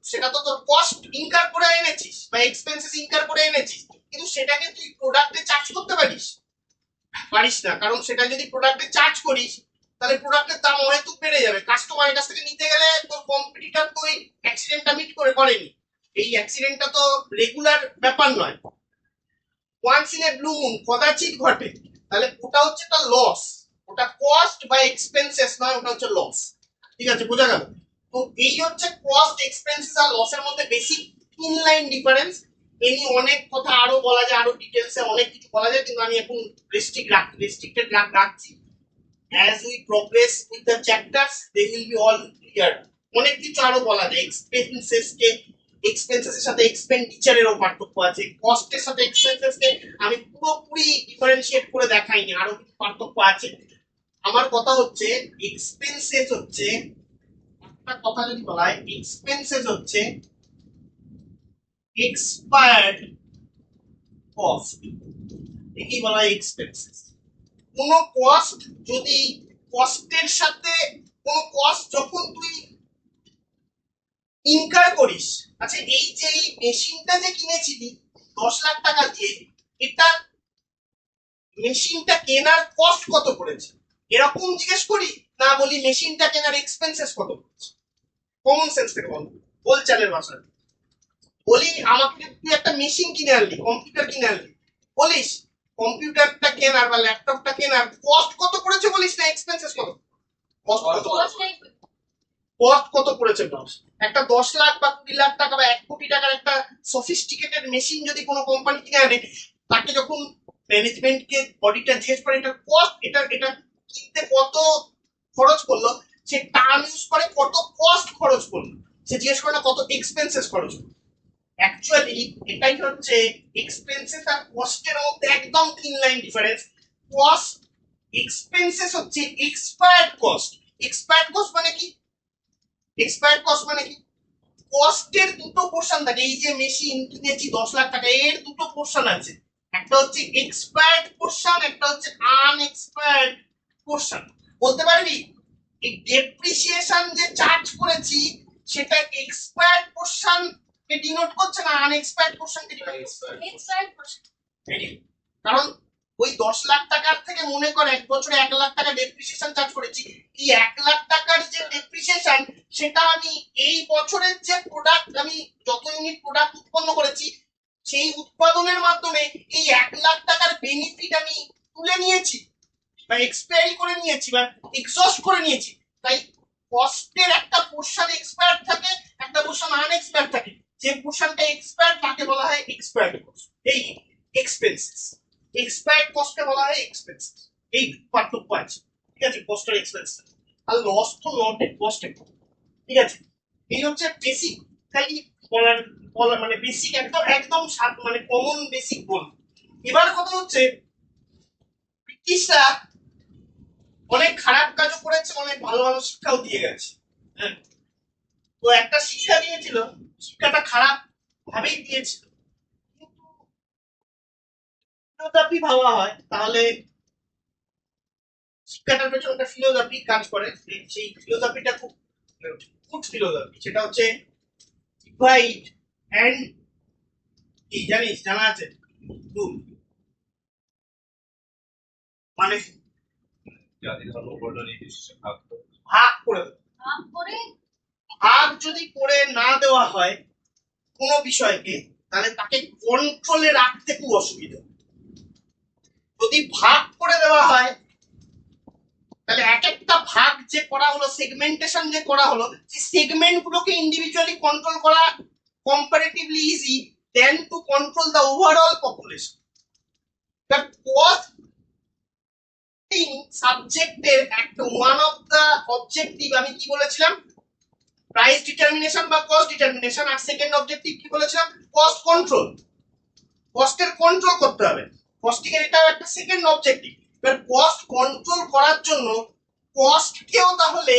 সেটা তো তোর কস্ট ইনকার করে এনেছিস বা এক্সপেন্সেস ইনকার করে এনেছিস, কিন্তু সেটাকে তুই প্রোডাক্টে চার্জ করতে পারিস না, কারণ সেটা যদি প্রোডাক্টে চার্জ করিস তাহলে প্রোডাক্টের দাম হয়তো বেড়ে যাবে, কাস্টমারের কাছ থেকে নিতে গেলে তোর কম্পিটিটর তো এই অ্যাক্সিডেন্টটা মিট করেনি। এই অ্যাক্সিডেন্টটা তো রেগুলার ব্যাপার নয়, once in a blue moon, কদাচিৎ ঘটে, তাহলে ওটা হচ্ছে একটা লস, ওটা কস্ট বা এক্সপেন্সেস নয়, ওটা হচ্ছে লস, ঠিক আছে, বোঝা গেল? তো এই হচ্ছে কস্ট, এক্সপেন্সেস আর লসের মধ্যে বেসিক ইনলাইন ডিফারেন্স। এনি অনেক কথা আরো বলা যায়, আরো ডিটেইলসে অনেক কিছু বলা যায়, কিন্তু আমি এখন রেস্ট্রিক্টেড রাখছি। as we progress with the chapters they will be all clear। অনেক কিছু আরো বলা যায়, এক্সপেন্সেস এর সাথে এক্সপেন্ডিচারেরও পার্থক্য আছে, কস্টের সাথে এক্সপেন্সেস কে আমি পুরোপুরি ডিফারেন্সিয়েট করে দেখাইনি, আরো কিছু পার্থক্য আছে। আমার কথা হচ্ছে এক্সপেন্সেস হচ্ছে একটা কথা যদি বলা হয়, এক্সপেন্সেস হচ্ছে এক্সপায়ার্ড কস্ট, একেই বলা হয় এক্সপেন্সেস। কোন কস্ট যদি কস্টের সাথে কোন কস্ট যখন তুই ইনকার করিস, আচ্ছা এই যে এই মেশিনটা যে কিনেছিলি 10 লাখ টাকা দিয়ে, এটা মেশিনটা কেনার কস্ট কত পড়েছে এরকম জিজ্ঞেস করি, না বলি মেশিনটা কেনার এক্সপেন্সেস কত পড়েছে? কমন সেন্স থেকে বল চালের ভাষায় বলি, আমাকে তুই একটা মেশিন কিনে আনলি, কম্পিউটার কিনে আনলি, বলিস কম্পিউটারটা কেনার বা ল্যাপটপটা কেনার কস্ট কত পড়েছে বলিস না এক্সপেন্সেস কত? কস্ট কত পড়েছে বস? একটা 10 লাখ বা 20 লাখ টাকা বা 1 কোটি টাকার একটা সফিস্টিকেটেড মেশিন যদি কোনো কোম্পানি কিনে আনে, তাকে যখন ম্যানেজমেন্টকে বডিটা জিজ্ঞেস করে এটা কস্ট, এটা কিনতে কত খরচ করলো, সে টার্ম ইউজ করে কত কস্ট খরচ করলো, সে জিজ্ঞেস করে না কত এক্সপেন্সেস খরচ হলো। অ্যাকচুয়ালি এটাই হচ্ছে এক্সপেন্সেস আর কস্টের মধ্যে একদম তিন লাইন ডিফারেন্স। কস্ট এক্সপেন্সেস হচ্ছে এক্সপায়ার্ড কস্ট। এক্সপায়ার্ড কস্ট মানে কি? এক্সপায়ার্ড কস্ট মানে কি? কস্টের দুটো পোর্শন থাকে। এই যে মেশিন কিনেছি 10 লাখ টাকা, এর দুটো পোর্শন আছে, একটা হচ্ছে এক্সপায়ার্ড পোর্শন, একটা হচ্ছে আনএক্সপায়ার্ড পোর্শন। বলতে পারবি এই ডেপ্রিসিয়েশন যে চার্জ করেছি সেটা এক্সপায়ার্ড পোর্শন কে ডিনোট করছে না আনএক্সপায়ার্ড পোর্শন কে ডিনোট করছে? এক্সপায়ার্ড করছে। কারণ ওই 10 লাখ টাকার থেকে মনে করে এক বছরে 1 লাখ টাকা ডেপ্রিসিয়েশন চার্জ করেছি, এই 1 লাখ টাকার যে ডেপ্রিসিয়েশন সেটা আমি এই বছরের যে প্রোডাক্ট আমি যত ইউনিট প্রোডাক্ট উৎপন্ন করেছি সেই উৎপাদনের মাধ্যমে এই 1 লাখ টাকার বেনিফিট আমি তুলে নিয়েছি বা এক্সপায়ারি করে নিয়েছি বা এক্সস্ট করে নিয়েছি। তাই কস্টের একটা পোর্শন এক্সপায়ার্ড থাকে, একটা পোর্শন আনএক্সপায়ার্ড থাকে। যে পোর্শনটা এক্সপায়ার্ড তাকে বলা হয় এক্সপায়ার্ড কস্ট। এই এক্সপেন্সেস এক্সপায়ার্ড কস্টকে বলা হয় এক্সপেন্সেস। এই পার্থক্য আছে, ঠিক আছে, কস্ট আর এক্সপেন্স। আর লস তো নট কস্ট, ঠিক আছে। এই হচ্ছে বেসিক খালি বলার মানে বেসিক একদম একদম মানে কমন বেসিক বল। এবার কথা হচ্ছে ব্রিটিশরা অনেক খারাপ কাজও করেছে, অনেক ভালো ভালো শিক্ষাও দিয়ে গেছে। হ্যাঁ, তো একটা শিক্ষা দিয়েছিল, শিক্ষাটা খারাপ ভাবেই দিয়েছিল, কিন্তু ফিলোসফি ভাবা হয় তাহলে শিক্ষাটার পেছনে একটা ফিলোসফি কাজ করে। সেই ফিলোসফিটা খুব গুড ফিলোসফি, সেটা হচ্ছে ডিভাইড অ্যান্ড কি জানিস, জানা আছে? রুল মানে জাতি ধর্ম বর্ণ নির্বিশেষে ভাগ করে। ভাগ করে দেওয়া। ভাগ করে ভাগ যদি করে না দেওয়া হয় কোনো বিষয়কে তাহলে তাকে কন্ট্রোলে রাখতে খুব অসুবিধা। যদি ভাগ করে দেওয়া হয় তাহলে এক একটা ভাগ যে করা হলো, সেগমেন্টেশন যে করা হলো, সেই সেগমেন্ট গুলোকে ইন্ডিভিজুয়ালি কন্ট্রোল করা comparatively easy than to control the overall population. But costing সাবজেক্টের একটা ওয়ান অফ দ্য অবজেক্টিভ আমি কি বলেছিলাম? প্রাইস ডিটারমিনেশন বা কস্ট ডিটারমিনেশন। আর সেকেন্ড অবজেক্টিভ কি বলেছিলাম? Cost control. কস্টের কন্ট্রোল করতে হবে। কস্টিং এর এটাও একটা সেকেন্ড অবজেক্টিভ। এবার কস্ট কন্ট্রোল করার জন্য কস্টকেও তাহলে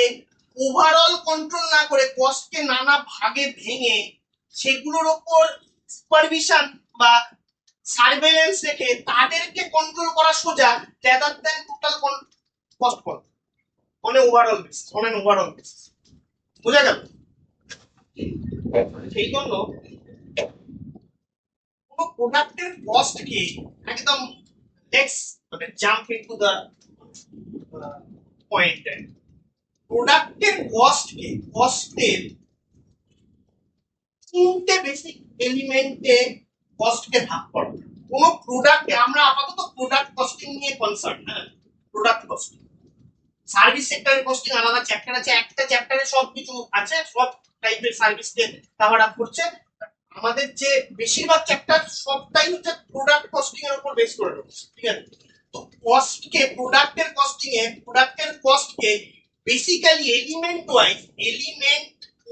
ওভারঅল কন্ট্রোল না করে কস্টকে নানা ভাগে ভেঙে সেগুলোর উপর সুপারভিশন বা সার্ভেলেন্স রেখে তাদেরকে কন্ট্রোল করা সোজা rather than total cost control on overall basis, on an overall basis. বোঝা গেল? সেই জন্য কোনো প্রোডাক্টের কস্টকে একদম লেটস মানে জাম্প ইনটু দ্য পয়েন্ট। প্রোডাক্টের কস্টের তিনটে বেসিক এলিমেন্টে কস্টকে ভাগ করা। কোনো প্রোডাক্টে আমরা আপাতত প্রোডাক্ট কস্টিং নিয়ে কনসার্ন। হ্যাঁ, প্রোডাক্ট কস্টিং। সার্ভিস সেক্টরের কস্টিং আলাদা চ্যাপ্টার আছে, একটা চ্যাপ্টারে সব কিছু আছে, সব টাইপের সার্ভিসকে কভার আপ করছে। আমাদের যে বেশিরভাগ চ্যাপ্টার সবটাই হচ্ছে প্রোডাক্ট কস্টিং এর উপর বেস করে রয়েছে, ঠিক আছে। তো কস্টকে প্রোডাক্টের কস্টকে বেসিক্যালি এলিমেন্ট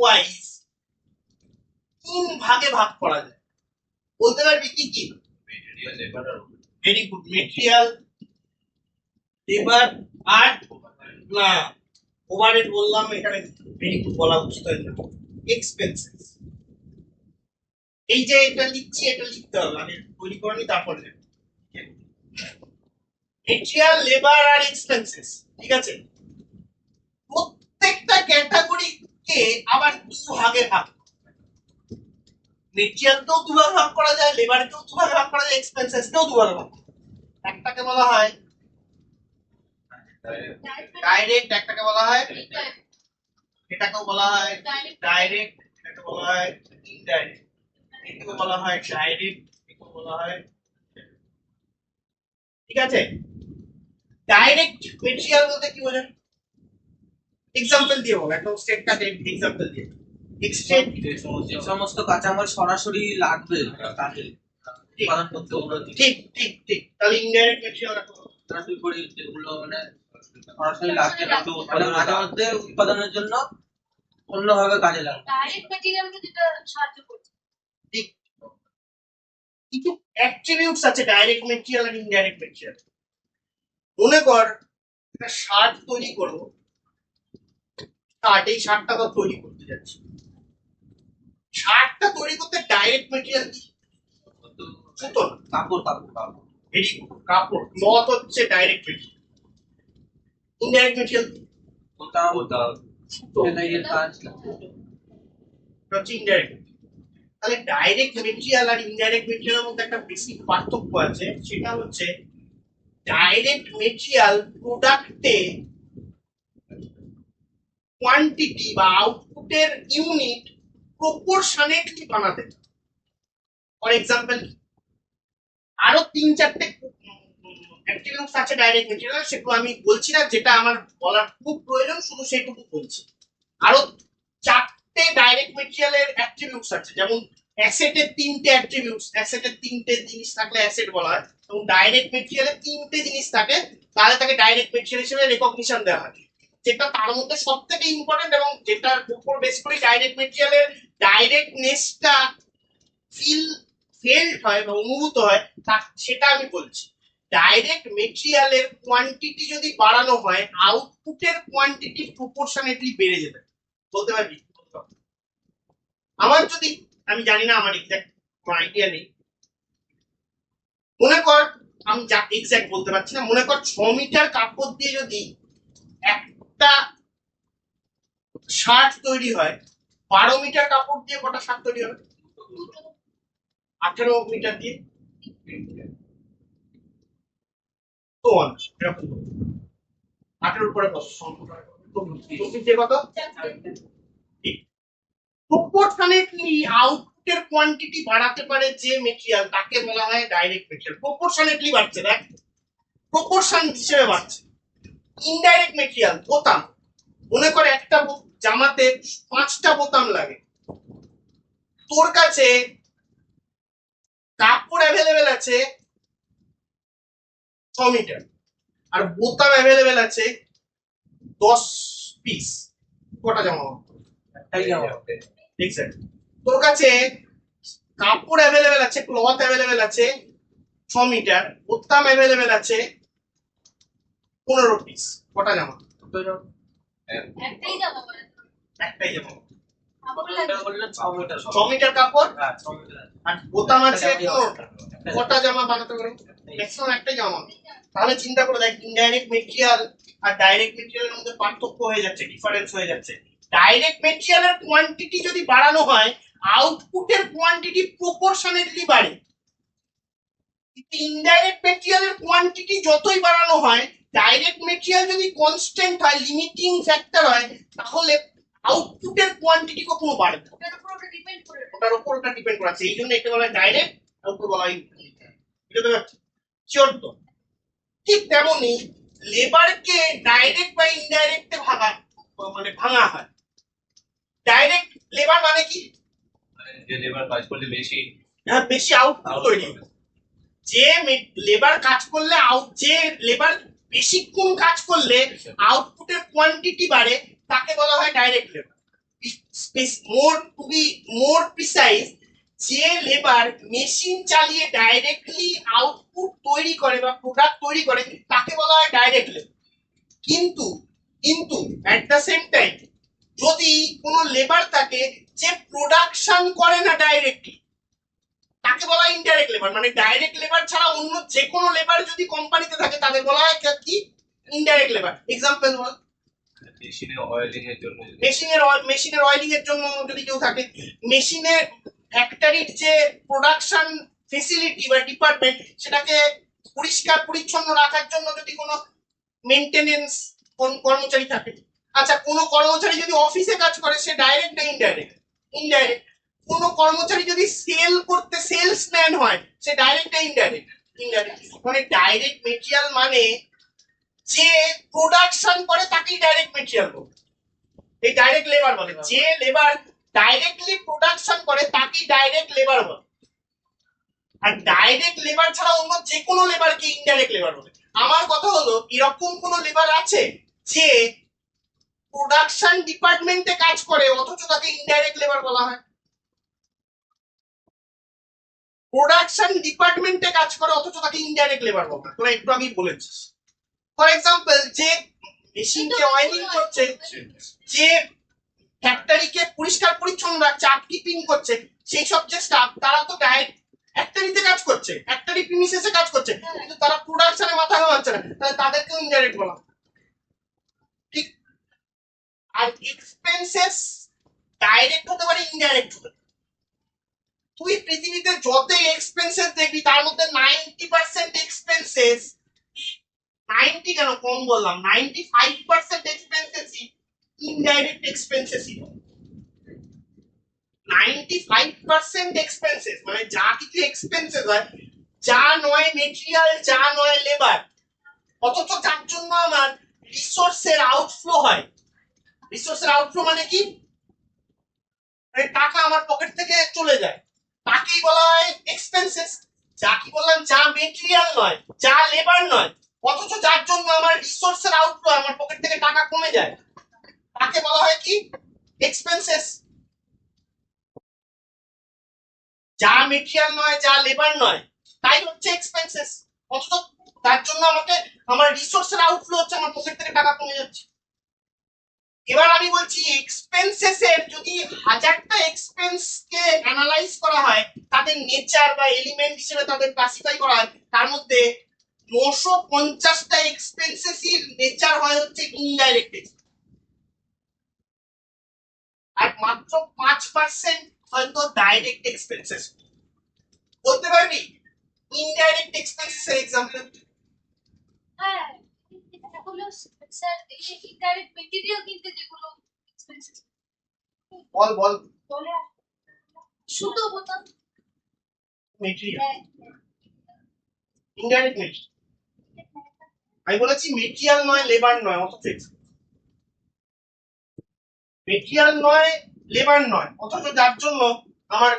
ওয়াইজ তিন ভাগে ভাগ করা যায়। বলতে পারবি কি কি? মেটেরিয়াল, লেবার আর ভেরি গুড। মেটেরিয়াল, লেবার আর না ওভারহেড বললাম, এখানে ভেরি গুড বলা উচিত হয় না, এক্সপেন্সেস। এই যে এটা লিখছি এটা লিখতে হবে, আমি তৈরি করিনি তারপরে। মেটেরিয়াল, লেবার আর এক্সপেন্সেস, ঠিক আছে। প্রত্যেকটা ক্যাটাগরিকে আবার দু ভাগে ভাগ। মেটেরিয়ালকেও দুভাগে ভাগ করা যায়, লেবারকেও দুভাগে ভাগ করা যায়, এক্সপেন্সেসকেও দুভাগে ভাগ করা যায়। একটাকে বলা হয় ডাইরেক্ট, একটাকে বলা হয় এটাকেও বলা হয় ডাইরেক্ট, এটাকে বলা হয় ইনডাইরেক্ট, এটাকে বলা হয় ডাইরেক্ট, এটাকে বলা হয়, ঠিক আছে। ডাইরেক্ট মেটেরিয়াল বলতে কি বোঝায়? এক্সাম্পল দিয়ে বল, একটা স্টেট কাটে এক্সাম্পল দিয়ে। এক্সটেট যে সমস্ত যে সমস্ত কাঁচামাল সরাসরি লাগবে কাজে উৎপাদন করতে, ওগুলো ঠিক ঠিক ঠিক। তাহলে ইনডাইরেক্ট মেটেরিয়াল রাখো। তার বিপরীত যেগুলো মানে সরাসরি লাগবে না, তো মানে মাঝে মধ্যে উৎপাদনের জন্য অন্যভাবে কাজে লাগে। ডাইরেক্ট মেটেরিয়ালকে যেটা সাহায্য করছে। কিছু অ্যাট্রিবিউটস আছে ডাইরেক্ট মেটেরিয়াল আর ইনডাইরেক্ট মেটেরিয়াল। মনে কর একটা শার্ট তৈরি করবো, এই শার্টটা তো তৈরি করতে যাচ্ছি। শার্টটা তৈরি করতে ডাইরেক্ট মেটেরিয়াল কি? সুতো না, কাপড় কাপড় কাপড় ভেরি গুড, কাপড়। ক্লথ হচ্ছে ডাইরেক্ট মেটেরিয়াল। ইনডাইরেক্ট মেটেরিয়াল ওটা সুতো, এটাই এর কাজ। এটা হচ্ছে ইনডাইরেক্ট। তাহলে ডাইরেক্ট মেটেরিয়াল আর ইনডাইরেক্ট মেটেরিয়ালের মধ্যে একটা বেসিক পার্থক্য আছে, সেটা হচ্ছে ডাইরেক্ট মেটেরিয়াল প্রোডাক্টে কোয়ান্টিটি বা আউটপুটের ইউনিট প্রপোর্শনেটলি বানাতে। ফর এক্সাম্পল, আরো 3-4টে অ্যাট্রিবিউটস আছে ডাইরেক্ট মেটেরিয়াল, সেগুলো আমি বলছি না, যেটা আমার বলার খুব প্রয়োজন শুধু সেইটুকু বলছি। আরো 4টে ডাইরেক্ট মেটেরিয়ালের অ্যাট্রিবিউটস আছে, যেমন অ্যাসেটের 3টে অ্যাট্রিবিউটস, অ্যাসেটের 3টে জিনিস থাকলে অ্যাসেট বলা হয়, এবং ডাইরেক্ট মেটেরিয়ালের 3টে জিনিস থাকে তাহলে তাকে ডাইরেক্ট মেটেরিয়াল হিসেবে রেকগনিশন দেওয়া হয়। যেটা তার মধ্যে সবথেকে ইম্পর্টেন্ট এবং যেটার উপর বেস করে ডাইরেক্ট মেটেরিয়ালের ডাইরেক্টনেসটা ফেল্ট হয় বা অনুভূত হয়, সেটা আমি বলছি। ডাইরেক্ট মেটেরিয়ালের কোয়ান্টিটি যদি বাড়ানো হয়, আউটপুটের কোয়ান্টিটি প্রপোর্শনেটলি বেড়ে যাবে। বলতে পারবি? আমার যদি, আমি জানি না, আমার এক্সাক্ট আইডিয়া নেই, মনে কর, আমি যা এক্সাক্ট বলতে পারছি না, মনে কর 6 মিটার কাপড় দিয়ে যদি একটা শার্ট তৈরি হয়, 12 মিটার কাপড় দিয়ে কটা শার্ট তৈরি হবে? 18 মিটার দিয়ে তো এরকম 18 উপরে কত? কত? প্রপোর্শনেটলি আউটপুটের কোয়ান্টিটি বাড়াতে পারে যে মেটেরিয়াল, তাকে বলা হয় ডাইরেক্ট মেটেরিয়াল। প্রপোর্শনেটলি বাড়ছে, দেখ, প্রপোর্শন হিসেবে বাড়ছে। ইনডাইরেক্ট মেটেরিয়াল, বোতাম, মনে করে একটা জামাতে 5টা বোতাম লাগে, তোর কাছে কাপড় অ্যাভেলেবেল আছে 6 মিটার আর বোতাম অ্যাভেলেবেল আছে 10 পিস, কটা জামা হবে? একটাই জামা। এক্স্যাক্ট। তোর কাছে কাপড় অ্যাভেলেবেল আছে, ক্লথ অ্যাভেলেবেল আছে 6 মিটার, বোতাম অ্যাভেলেবেল আছে 15 পিস, কটা জামা? একটাই জামা বলে। একটাই জামা। কাপড় ওটা লাগবে। বললে 6 মিটার 6 মিটার কাপড় হ্যাঁ 6 মিটার আর বোতাম আছে একটা জামা। 15, কটা জামা বানাতে পারে? ম্যাক্সিমাম একটাই জামা। তাহলে চিন্তা করে দেখ, ইনডাইরেক্ট মেটেরিয়াল আর ডাইরেক্ট মেটেরিয়ালের মধ্যে পার্থক্য হয়ে যাচ্ছে, ডিফারেন্স হয়ে যাচ্ছে। ডাইরেক্ট মেটেরিয়ালের কোয়ান্টিটি যদি বাড়ানো হয়, আউটপুটের কোয়ান্টিটি প্রপোর্শনেটলি বাড়ে। ইনডাইরেক্ট মেটেরিয়ালের কোয়ান্টিটি যতই বাড়ানো হয়, ডাইরেক্ট মেটেরিয়াল যদি কনস্ট্যান্ট হয়, লিমিটিং ফ্যাক্টর হয়, তাহলে আউটপুটের কোয়ান্টিটি কখনো বাড়বে না। ওটার উপর ওটা ডিপেন্ড করে। ওটার উপর ওটা ডিপেন্ড করে আছে, এই জন্য একে বলা হয় ডাইরেক্ট, আর উপর বলা হয় ইনডাইরেক্ট। বুঝতে পারছি? চোদ্দ, ঠিক তেমনি লেবারকে ডাইরেক্ট বা ইনডাইরেক্টে ভাঙা হয়। ডাইরেক্ট লেবার মানে কি? যে লেবার কাজ করলে বেশি হ্যাঁ, বেশি আউটপুট তৈরি হবে। যে লেবার কাজ করলে যে লেবার বেশিক্ষণ কাজ করলে আউটপুটের কোয়ান্টিটি বাড়ে, তাকে বলা হয় ডাইরেক্ট লেবার। মোর প্রিসাইজ, যে লেবার মেশিন চালিয়ে ডাইরেক্টলি আউটপুট তৈরি করে বা প্রোডাক্ট তৈরি করে, তাকে বলা হয় ডাইরেক্ট লেবার। কিন্তু এট দ্য সেম টাইম যদি কোনো লেবার থাকে যে প্রোডাকশন করে না ডাইরেক্টলি, তাকে বলা হয় ইনডাইরেক্ট লেবার। মানে ডাইরেক্ট লেবার ছাড়া অন্য যে কোনো লেবার যদি কোম্পানিতে থাকে, তাদের বলা হয় কি? Indirect labour. এক্সাম্পল বল। মেশিনে অয়েলিং এর জন্য মেশিনের অয়েলিং এর জন্য যদি কেউ থাকে, মেশিনের ফ্যাক্টরির যে প্রোডাকশন ফেসিলিটি বা ডিপার্টমেন্ট, সেটাকে পরিষ্কার পরিচ্ছন্ন রাখার জন্য যদি কোনো মেইনটেনেন্স কর্মচারী থাকে। আচ্ছা, কোনো কর্মচারী যদি অফিসে কাজ করে, সে ডাইরেক্ট না ইনডাইরেক্ট? ইনডাইরেক্ট। কোনো কর্মচারী যদি সেলসম্যান হয়, সে ডাইরেক্ট না ইনডাইরেক্ট? ইনডাইরেক্ট। মানে ডাইরেক্ট মেটেরিয়াল মানে যে প্রোডাকশন করে তাকেই ডাইরেক্ট মেটেরিয়াল বলে, এই ডাইরেক্ট লেবার বলে। যে লেবার ডাইরেক্টলি প্রোডাকশন করে তাকেই ডাইরেক্ট লেবার বলে। আর ডাইরেক্ট লেবার ছাড়া অন্য যে কোনো লেবারকে ইনডাইরেক্ট লেবার বলে। আমার কথা হলো, এরকম কোন লেবার আছে যে প্রোডাকশন ডিপার্টমেন্টে কাজ করে অথচ তাকে ইনডাইরেক্ট লেবার বলা হয়। প্রোডাকশন ডিপার্টমেন্টে কাজ করে অথচ তাকে ইনডাইরেক্ট লেবার বলা হয়। তোরা একটু আগেই বলেছিস। ফর এক্সাম্পল, যে মেশিনকে অয়েলিং করছে, যে ফ্যাক্টরিকে পরিষ্কার পরিচ্ছন্ন রাখছে, আপকিপিং করছে, সেই সব যে স্টাফ, তারা তো ডাইরেক্ট ফ্যাক্টরিতে কাজ করছে, ফ্যাক্টরি প্রিমিসেসে কাজ করছে, কিন্তু তারা প্রোডাকশনে মাথা ঘামাচ্ছে না, তাহলে তাদেরকেও ইনডাইরেক্ট বলা হয়। ঠিক। আর এক্সপেন্সেস ডাইরেক্ট হতে পারে, ইনডাইরেক্ট হতে পারে। তুই পৃথিবীতে যতই এক্সপেন্সেস দেখবি তার মধ্যে 90% এক্সপেন্সেস, 90 কেন কম বললাম, 95% এক্সপেন্সেসই ইনডাইরেক্ট এক্সপেন্সেসই। 95% এক্সপেন্সেস মানে যা কিছু এক্সপেন্সেস হয়, যা নয় মেটেরিয়াল, যা নয় লেবার, অথচ যার জন্য আমার রিসোর্সের আউটফ্লো হয়। রিসোর্সের আউটফ্লো মানে কি? মানে টাকা আমার পকেট থেকে চলে যায়, তাকেই বলা হয় এক্সপেন্সেস। যা কি বললাম, যা মেটেরিয়াল নয়, যা লেবার নয়, অথচ যার জন্য আমার রিসোর্সের আউটফ্লো, আমার পকেট থেকে টাকা কমে যায়, তাকে বলা হয় কি? এক্সপেন্সেস। যা মেটেরিয়াল নয়, যা লেবার নয়, তাই হচ্ছে এক্সপেন্সেস, অথচ তার জন্য আমাকে আমার রিসোর্সের আউটফ্লো হচ্ছে, আমার পকেট থেকে টাকা কমে যাচ্ছে। এবার আমি বলছি এক্সপেন্সেসের যদি 1000টা এক্সপেন্সকে অ্যানালাইজ করা হয়, তাদের নেচার বা এলিমেন্ট হিসেবে তাদের ক্লাসিফাই করা হয়, তার মধ্যে 950টা এক্সপেন্সেসের নেচার হয় হচ্ছে ইনডাইরেক্ট এক্সপেন্স, আর মাত্র 5% হয়তো ডাইরেক্ট এক্সপেন্সেস। বলতে পারবি ইনডাইরেক্ট এক্সপেন্সেসের एग्जांपल? হ্যাঁ, এগুলো স্যার এই যে ইনডাইরেক্ট মেটেরিয়াল কিনতে যেগুলো এক্সপেন্সিভ বল বল। বলে সুতো বোতাম, মেটেরিয়াল, ইনডাইরেক্ট মেটেরিয়াল। আমি বলেছি মেটেরিয়াল নয়, লেবার নয়, অথচ মেটেরিয়াল নয়, লেবার নয়, অথচ যার জন্য আমার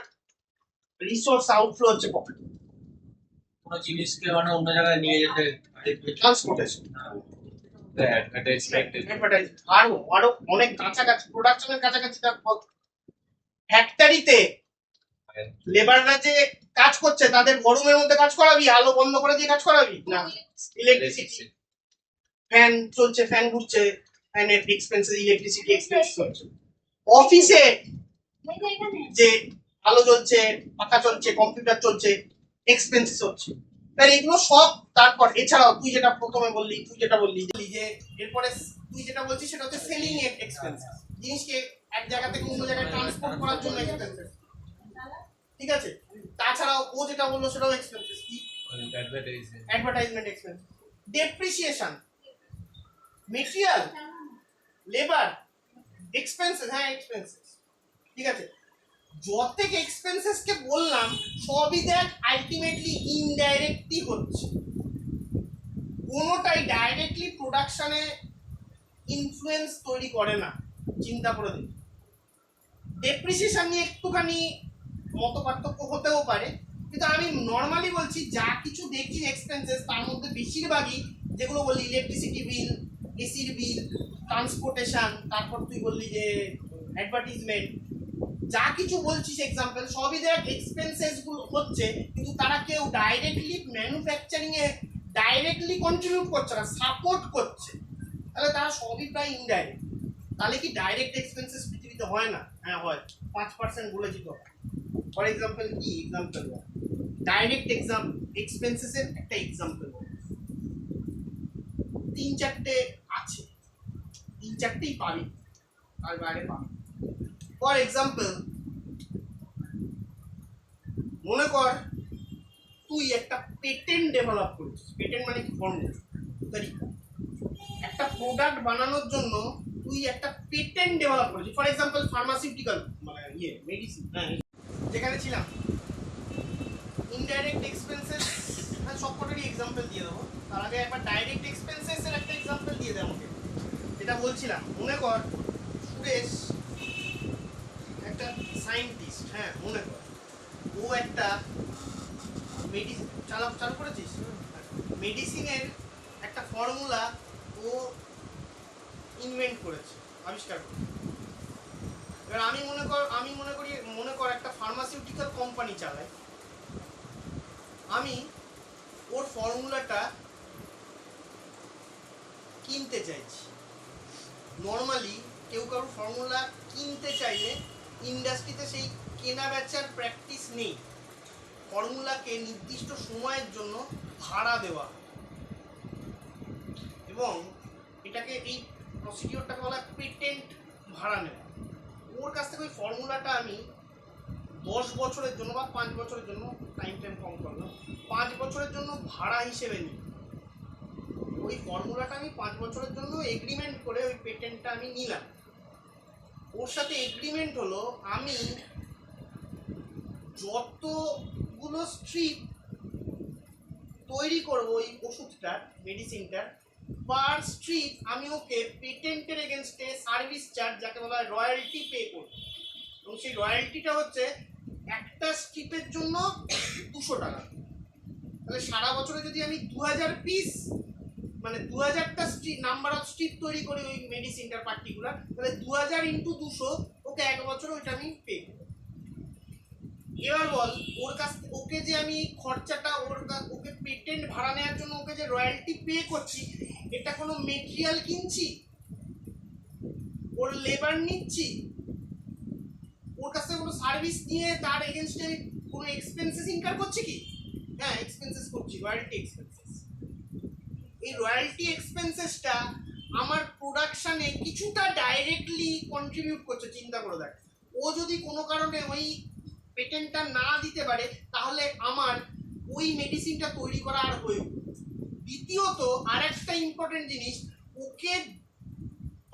রিসোর্স আউটফ্লো হচ্ছে পকেট। কোনো জিনিসকে মানে অন্য জায়গায় নিয়ে যেতে ট্রান্সপোর্টেশন, অ্যাডভার্টাইজমেন্ট, আরো আরো অনেক কাছাকাছি, প্রোডাকশনের কাছাকাছি। ফ্যাক্টরিতে লেবাররা যে কাজ করছে, তাদের গরমের মধ্যে কাজ করাবি, আলো বন্ধ করে দিয়ে কাজ করাবি না? ইলেকট্রিসিটি, ফ্যান চলছে, ফ্যান ঘুরছে, ফ্যানের এক্সপেন্সেস, ইলেকট্রিসিটি এক্সপেন্সেস হচ্ছে। অফিসে যে আলো জ্বলছে, পাখা চলছে, কম্পিউটার চলছে, এক্সপেন্সেস হচ্ছে। তাহলে এগুলো সব। তারপর এছাড়াও তুই যেটা প্রথমে বললি, যে এরপরে তুই যেটা বলছিস সেটা হচ্ছে সেলিং এর এক্সপেন্সেস, জিনিসকে এক জায়গা থেকে অন্য জায়গায় ট্রান্সপোর্ট করার জন্য এক্সপেন্সেস। ঠিক আছে। তাছাড়াও ও যেটা বললো সেটাও এক্সপেন্সেস। কি? Advertisement expense, depreciation, material, labour, expenses. হ্যাঁ, এক্সপেন্সেস। ঠিক আছে। যত এক্সপেন্সেস কে বললাম সবই দেখ আলটিমেটলি ইনডাইরেক্টলি হচ্ছে, কোনোটাই ডাইরেক্টলি প্রোডাকশনে ইনফ্লুয়েন্স তৈরি করে না। চিন্তা করে দিন। ডেপ্রিসিয়েশন নিয়ে একটুখানি মত পার্থক্য হতেও পারে, কিন্তু আমি নর্মালি বলছি যা কিছু দেখছি এক্সপেন্সেস, তার মধ্যে বেশিরভাগই যেগুলো বললি, ইলেকট্রিসিটি বিল, এসির বিল, ট্রান্সপোর্টেশন, তারপর তুই বললি যে অ্যাডভার্টাইজমেন্ট, যা কিছু বলছিস এক্সাম্পল, সবই দেখ এক্সপেন্সেস গুলো হচ্ছে, কিন্তু তারা কেউ ডাইরেক্টলি ম্যানুফ্যাকচারিং এ ডাইরেক্টলি কন্ট্রিবিউট করছে না, সাপোর্ট করছে। তাহলে তারা সবই প্রায় ইনডাইরেক্ট। তাহলে কি ডাইরেক্ট এক্সপেন্সেস পৃথিবীতে হয় না? হ্যাঁ হয়, 5% বলেছি তো। ফর এক্সাম্পল কি এক্সাম্পল? ডাইরেক্ট এক্সপেন্সেস এর একটা এক্সাম্পল 3-4টে আছে, 3-4টেই পাবি, আর বাইরে পাবি। ফর এক্সাম্পল, মনে কর তুই একটা পেটেন্ট ডেভেলপ করেছিস। পেটেন্ট মানে কি? ফর্মুলা, তরিকা। একটা প্রোডাক্ট বানানোর জন্য তুই একটা পেটেন্ট ডেভেলপ করেছিস। ফর এক্সাম্পল ফার্মাসিউটিক্যাল, মানে মেডিসিন। হ্যাঁ, যেখানে ছিলাম। ইনডাইরেক্ট এক্সপেন্সেস সবকটারই এক্সাম্পল দিয়ে দেবো। তার আগে একবার ডাইরেক্ট এক্সপেন্সেস এর একটা এক্সাম্পল দিয়ে দেয় আমাকে, যেটা বলছিলাম। মনে কর সুরেশ একটা সায়েন্টিস্ট। হ্যাঁ, মনে কর ও একটা মেডিসিন চালু করেছিস। মেডিসিনের একটা ফর্মুলা ও ইনভেন্ট করেছে। আবিষ্কার করি। এবার আমি মনে কর একটা ফার্মাসিউটিক্যাল কোম্পানি চালাই, আমি ওর ফর্মুলাটা কিনতে চাইছি। নর্মালি কেউ কারোর ফর্মুলা কিনতে চাইলে ইন্ডাস্ট্রিতে সেই কেনা বেচার প্র্যাকটিস নেই। ফর্মুলাকে নির্দিষ্ট সময়ের জন্য ভাড়া দেওয়া এবং এটাকে এই প্রসিডিওরটাকে বলা হয় পেটেন্ট ভাড়া নেওয়া। ওর কাছ থেকে ওই ফর্মুলাটা আমি 10 বছরের জন্য বা 5 বছরের জন্য, টাইম কম করলাম, 5 বছরের জন্য ভাড়া হিসেবে নিই। ওই ফর্মুলাটা আমি 5 বছরের জন্য এগ্রিমেন্ট করে ওই পেটেন্টটা আমি নিলাম। ওর সাথে এগ্রিমেন্ট হলো আমি যতগুলো স্ট্রিপ তৈরি করব ওই ওষুধটার, মেডিসিনটার, পার স্ট্রিপ আমি ওকে পেটেন্টের এগেনস্টে সার্ভিস চার্জ, যাকে বলা হয় রয়্যালটি, পে করব। এবং সেই রয়্যালটিটা হচ্ছে একটা স্ট্রিপের জন্য 200 টাকা। তাহলে সারা বছরে যদি আমি 2000 পিস, মানে 2000টা স্ট্রিপ, নাম্বার অফ স্ট্রিপ তৈরি করি ওই মেডিসিনটার পার্টিকুলার, তাহলে 2000 × 200, ওকে 1 বছরে ওইটা আমি পে করব। এবার বল, ওর কাছ ওকে যে আমি খরচাটা, ওকে পেটেন্ট ভাড়া নেওয়ার জন্য ওকে যে রয়্যালটি পে করছি, এটা কোনো মেটেরিয়াল কিনছি, ওর লেবার নিচ্ছি, ওর কাছ থেকে কোনো সার্ভিস নিয়ে তার এগেনস্টে কোনো এক্সপেন্সেস ইনকার করছি কি? হ্যাঁ, এক্সপেন্সেস করছি, রয়্যালটি এক্সপেন্সেস। এই রয়্যালটি এক্সপেন্সেসটা আমার প্রোডাকশানে কিছুটা ডাইরেক্টলি কন্ট্রিবিউট করছে। চিন্তা করে দেখ, ও যদি কোনো কারণে ওই পেটেন্টটা না দিতে পারে, তাহলে আমার ওই মেডিসিনটা তৈরি করা আর হয়ে উঠবে। দ্বিতীয়ত, আর একটা ইম্পর্টেন্ট জিনিস, ওকে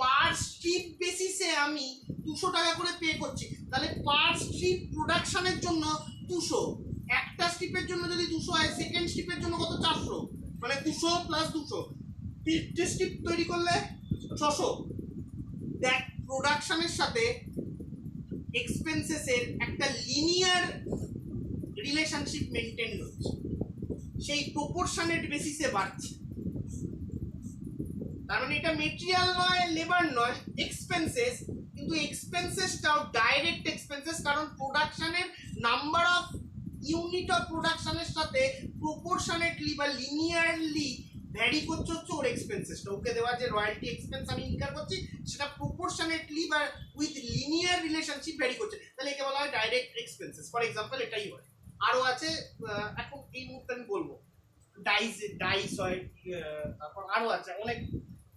পার স্ট্রিপ বেসিসে আমি 200 টাকা করে পে করছি। তাহলে পার স্ট্রিপ প্রোডাকশনের জন্য 200, একটা স্ট্রিপের জন্য যদি 200 হয়, সেকেন্ড স্ট্রিপের জন্য কত? 400, মানে 200 + 200, 50 স্ট্রিপ তৈরি করলে 600। দেখ, প্রোডাকশনের সাথে এক্সপেন্সেসের একটা লিনিয়ার রিলেশনশিপ মেনটেন হচ্ছে, সেই প্রপোর্শনেট বেসিসে বাড়ছে। তার মানে এটা মেটেরিয়াল নয়, লেবার নয়, এক্সপেন্সেস। কিন্তু এক্সপেন্সেসটাও ডাইরেক্ট এক্সপেন্সেস, কারণ প্রোডাকশনের নাম্বার অফ ইউনিট অফ প্রোডাকশনের সাথে প্রপোর্শনেটলি বা লিনিয়ারলি ভ্যারি করছে হচ্ছে ওর এক্সপেন্সেসটা। ওকে দেওয়া যে রয়্যালটি এক্সপেন্স আমি ইনকার করছি, সেটা প্রপোর্শনেটলি বা উইথ লিনিয়ার রিলেশনশিপ ভ্যারি করছে। তাহলে একে বলা হয় ডাইরেক্ট এক্সপেন্সেস। ফর এক্সাম্পল, এটাই হয়। আরও আছে, এখন এই মুহূর্তে আমি বলবো, ডাইস হয়, তারপর আরও আছে অনেক,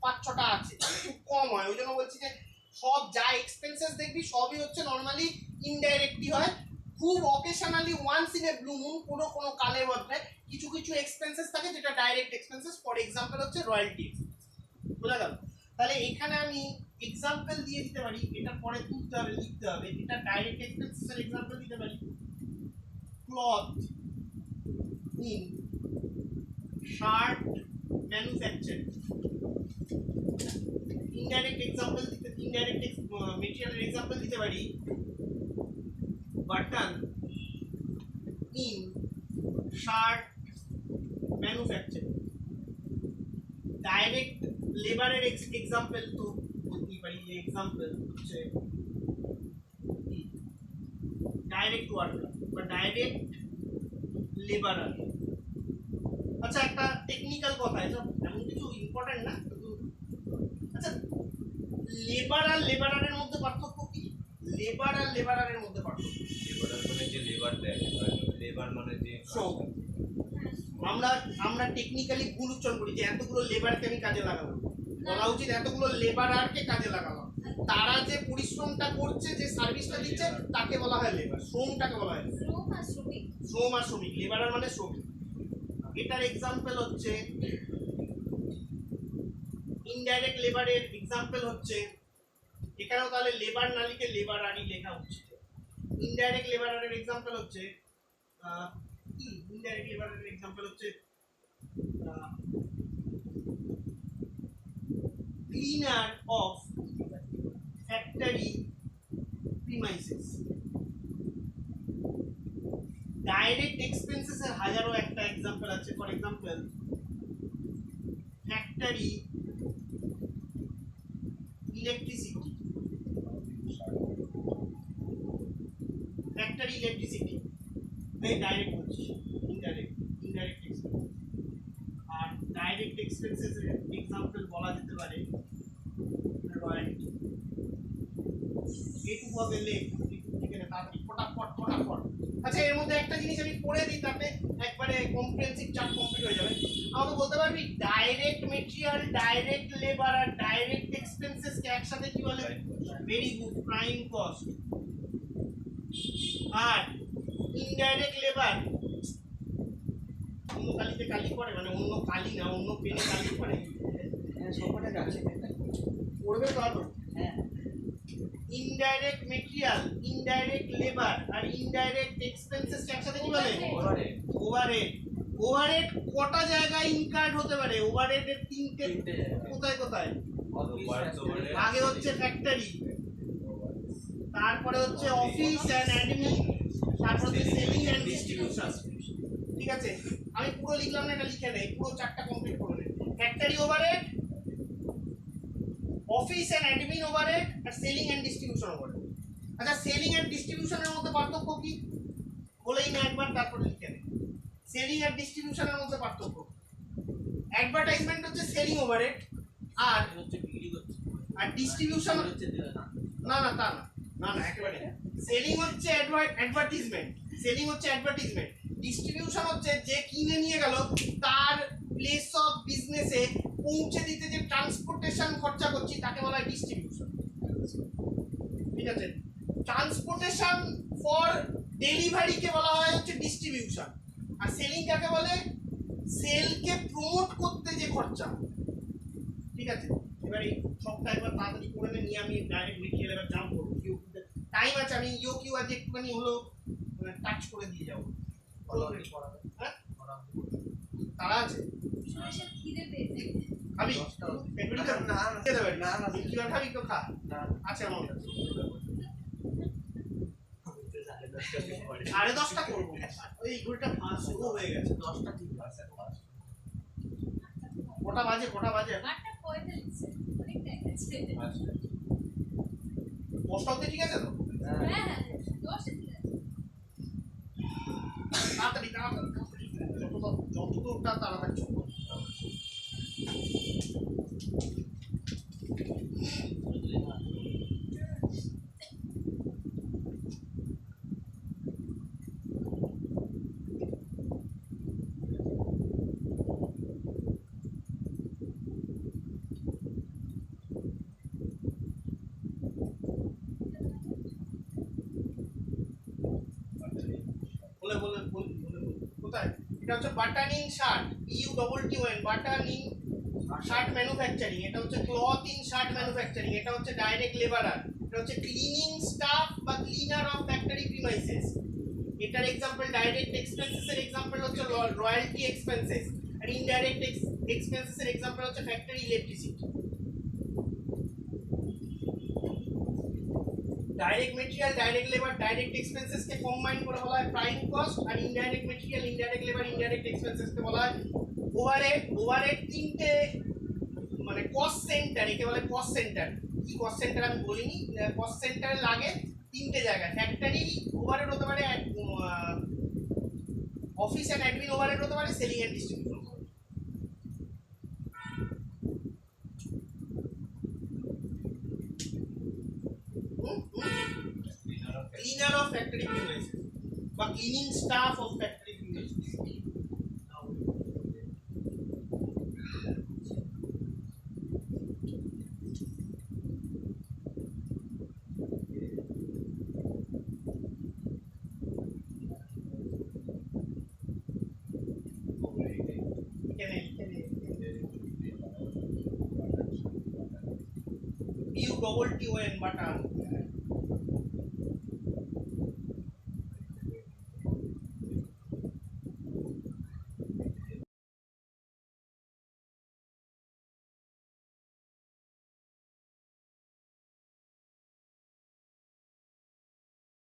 5-6টা আছে, খুব কম হয়। ওই জন্য বলছি যে সব যা এক্সপেন্সেস দেখবি সবই হচ্ছে নর্মালি ইনডাইরেক্টলি হয়। খুব occasionally, once in a blue moon, কোনো কোনো কালে মধ্যে কিছু কিছু এক্সপেন্সেস থাকে যেটা ডাইরেক্ট এক্সপেন্সেস। ফর এক্সাম্পল হচ্ছে রয়্যালটি এক্সপেন্স। বোঝা গেল? তাহলে এখানে আমি এক্সাম্পল দিয়ে দিতে পারি, এটা পরে তুলতে হবে, লিখতে হবে। এটা ডাইরেক্ট এক্সপেন্সেসের এক্সাম্পল দিতে পারি, cloth in shirt manufacturing. Indirect example দিতে, ইনডাইরেক্ট মেটেরিয়ালের এক্সাম্পল দিতে পারি, button in shirt manufacturing. Direct লেবারের এক্সাম্পল তো বলতেই পারি, যে এক্সাম্পল হচ্ছে ডাইরেক্ট ওয়ার্কার বা ডাইরেক্ট লেবারার। আচ্ছা, একটা টেকনিক্যাল কথা, এটা এমন কিছু ইম্পর্টেন্ট না। আচ্ছা, লেবার আর লেবারারের মধ্যে পার্থক্য কি? লেবার আর লেবারারের মধ্যে পার্থক্য, লেবারার মানে যে লেবার দেয়, লেবার মানে যে শ্রম। আমরা টেকনিক্যালি ভুল উচ্চারণ করি যে এতগুলো লেবারকে আমি কাজে লাগাবো, বলা উচিত এতগুলো লেবারারকে কাজে লাগালাম। তারা যে পরিশ্রমটা করছে, যে সার্ভিসটা দিচ্ছে, তাকে বলা হয় লেবার। শ্রমটাকে বলা হয় শ্রম আর শ্রমিক। শ্রম আর শ্রমিক। লেবারার মানে শ্রমিক। এটার এক্সাম্পল হচ্ছে, ইনডাইরেক্ট লেবারের এক্সাম্পল হচ্ছে, এখানেও তাহলে লেবার না লিখে লেবারারই লেখা উচিত। ইনডাইরেক্ট লেবারের এক্সাম্পল হচ্ছে, ইনডাইরেক্ট লেবারের এক্সাম্পল হচ্ছে cleaner of factory premises. Direct এক্সপেন্সেসের হাজারো একটা এক্সাম্পল আছে। For example, factory electricity, factory electricity, এই ডাইরেক্ট বলছি, ইনডাইরেক্ট এক্সপেন্স। আর ডাইরেক্ট এক্সপেন্সেস এর এক্সাম্পল বলা যেতে পারে রয়্যালটি। এটুকু হবে লেখ, ঠিক আছে, তাড়াতাড়ি ফটাফট। আচ্ছা, এর মধ্যে একটা জিনিস আমি পড়ে দিই, তাতে একবারে কম্প্রিহেনসিভ চার্ট কমপ্লিট হয়ে যাবে। আমাকে বলতে পারবি ডাইরেক্ট মেটেরিয়াল, ডাইরেক্ট লেবার আর ডাইরেক্ট এক্সপেন্সেস কে একসাথে কি বলে? Very good, prime cost. আর ইনডাইরেক্ট লেবার, অন্য কালিতে কালি পড়ে, মানে অন্য কালি না, অন্য পেনে কালি পড়ে, সবকটা যাচ্ছে পড়বে তো আরো। হ্যাঁ ইনডাইরেক্ট মেটেরিয়াল, ইনডাইরেক্ট লেবার আর ইনডাইরেক্ট এক্সপেন্সেস একসাথে কি বলে? ওভারহেড। ওভারহেড কটা জায়গায় ইনকার্ড হতে পারে? ওভারহেডের তিনটে। কোথায় কোথায়? আগে হচ্ছে ফ্যাক্টরি, তারপরে হচ্ছে অফিস এন্ড অ্যাডমিন, তারপর হচ্ছে সেলিং এন্ড ডিস্ট্রিবিউশন। ঠিক আছে, আমি পুরো লিখলাম না, এটা লিখে নেই, পুরো চারটা কমপ্লিট করে নেই। Factory overhead, office and admin overhead আর সেলিং এন্ড ডিস্ট্রিবিউশন ওভারহেড। আচ্ছা, সেলিং এন্ড ডিস্ট্রিবিউশনের মধ্যে পার্থক্য কি? বলেই না একবার, তারপরে লিখে নেই। সেলিং আর ডিস্ট্রিবিউশনের মধ্যে পার্থক্য, অ্যাডভার্টাইজমেন্ট হচ্ছে সেলিং ওভারহেড, আর হচ্ছে বিক্রি করছে, আর ডিস্ট্রিবিউশন হচ্ছে না না না তা না, না না একেবারে। সেলিং হচ্ছে অ্যাডভার্টাইজমেন্ট, ডিস্ট্রিবিউশন হচ্ছে যে কিনে নিয়ে গেল তার প্লেস অফ বিজনেসে পৌঁছে দিতে যে ট্রান্সপোর্টেশন খরচা করছি তাকে বলা হয় ডিস্ট্রিবিউশন। ঠিক আছে, ট্রান্সপোর্টেশন ফর ডেলিভারি কে বলা হয় হচ্ছে ডিস্ট্রিবিউশন। আর সেলিং কাকে বলে? সেলকে প্রমোট করতে যে খরচা। ঠিক আছে, এবারে সবটা একবার তাড়াতাড়ি করে নিয়ে আমি ডাইরেক্ট মেটেরিয়াল এবার জাম্প করবো। টাইম আছে, আমি ইউ কিউ আজ একটুখানি হলো টাচ করে দিয়ে যাবো। হ্যাঁ, তারা আছে সরিষার খিদে পেয়েছে। খাবি? না, খেতে পারি না, না। কিভাবে খাবি তো খা, আছে আমার কাছে। 10:30 করবো, ওই ঘড়িটা শুরু হয়ে গেছে। 10টা ঠিক আছে। কটা বাজে? 8:45, অনেক টাইম আছে। 10টা অবধি ঠিক আছে তো? হ্যাঁ 10 ঠিক আছে। তাড়াতাড়ি যতটা তাড়াতাড়ি চলবো। কোথায়? এটা হচ্ছে বাটানিং শার্ট, BUTTON, বাটানিং শার্ট ম্যানুফ্যাকচারিং। এটা হচ্ছে ক্লথ ইন শার্ট ম্যানুফ্যাকচারিং। এটা হচ্ছে ডাইরেক্ট লেবারার। এটা হচ্ছে ক্লিনিং স্টাফ বা ক্লিনার অফ ফ্যাক্টরি প্রিমাইসেস। এটার এক্সাম্পল ডাইরেক্ট এক্সপেন্সেস এর এক্সাম্পল হচ্ছে রয়্যালটি এক্সপেন্সেস, আর ইনডাইরেক্ট এক্সপেন্সেস এর এক্সাম্পল হচ্ছে factory electricity. Direct material, direct labour, direct expenses কে কম্বাইন করে বলা হয় প্রাইম কস্ট। আর indirect material, indirect labour, indirect expenses কে বলা হয় ওভারহেড। ওভারহেড তিনটে, মানে কস্ট সেন্টার, একে বলে কস্ট সেন্টার। কি কস্ট সেন্টার আমি বলিনি, কস্ট সেন্টার লাগে তিনটে জায়গায়। ফ্যাক্টরি ওভারহেড হতে পারে, অফিস এন্ড অ্যাডমিন ওভারহেড হতে পারে, selling and distribution. Cleaner of factory premises বা cleaning staff of factory premises. BUTTON, button.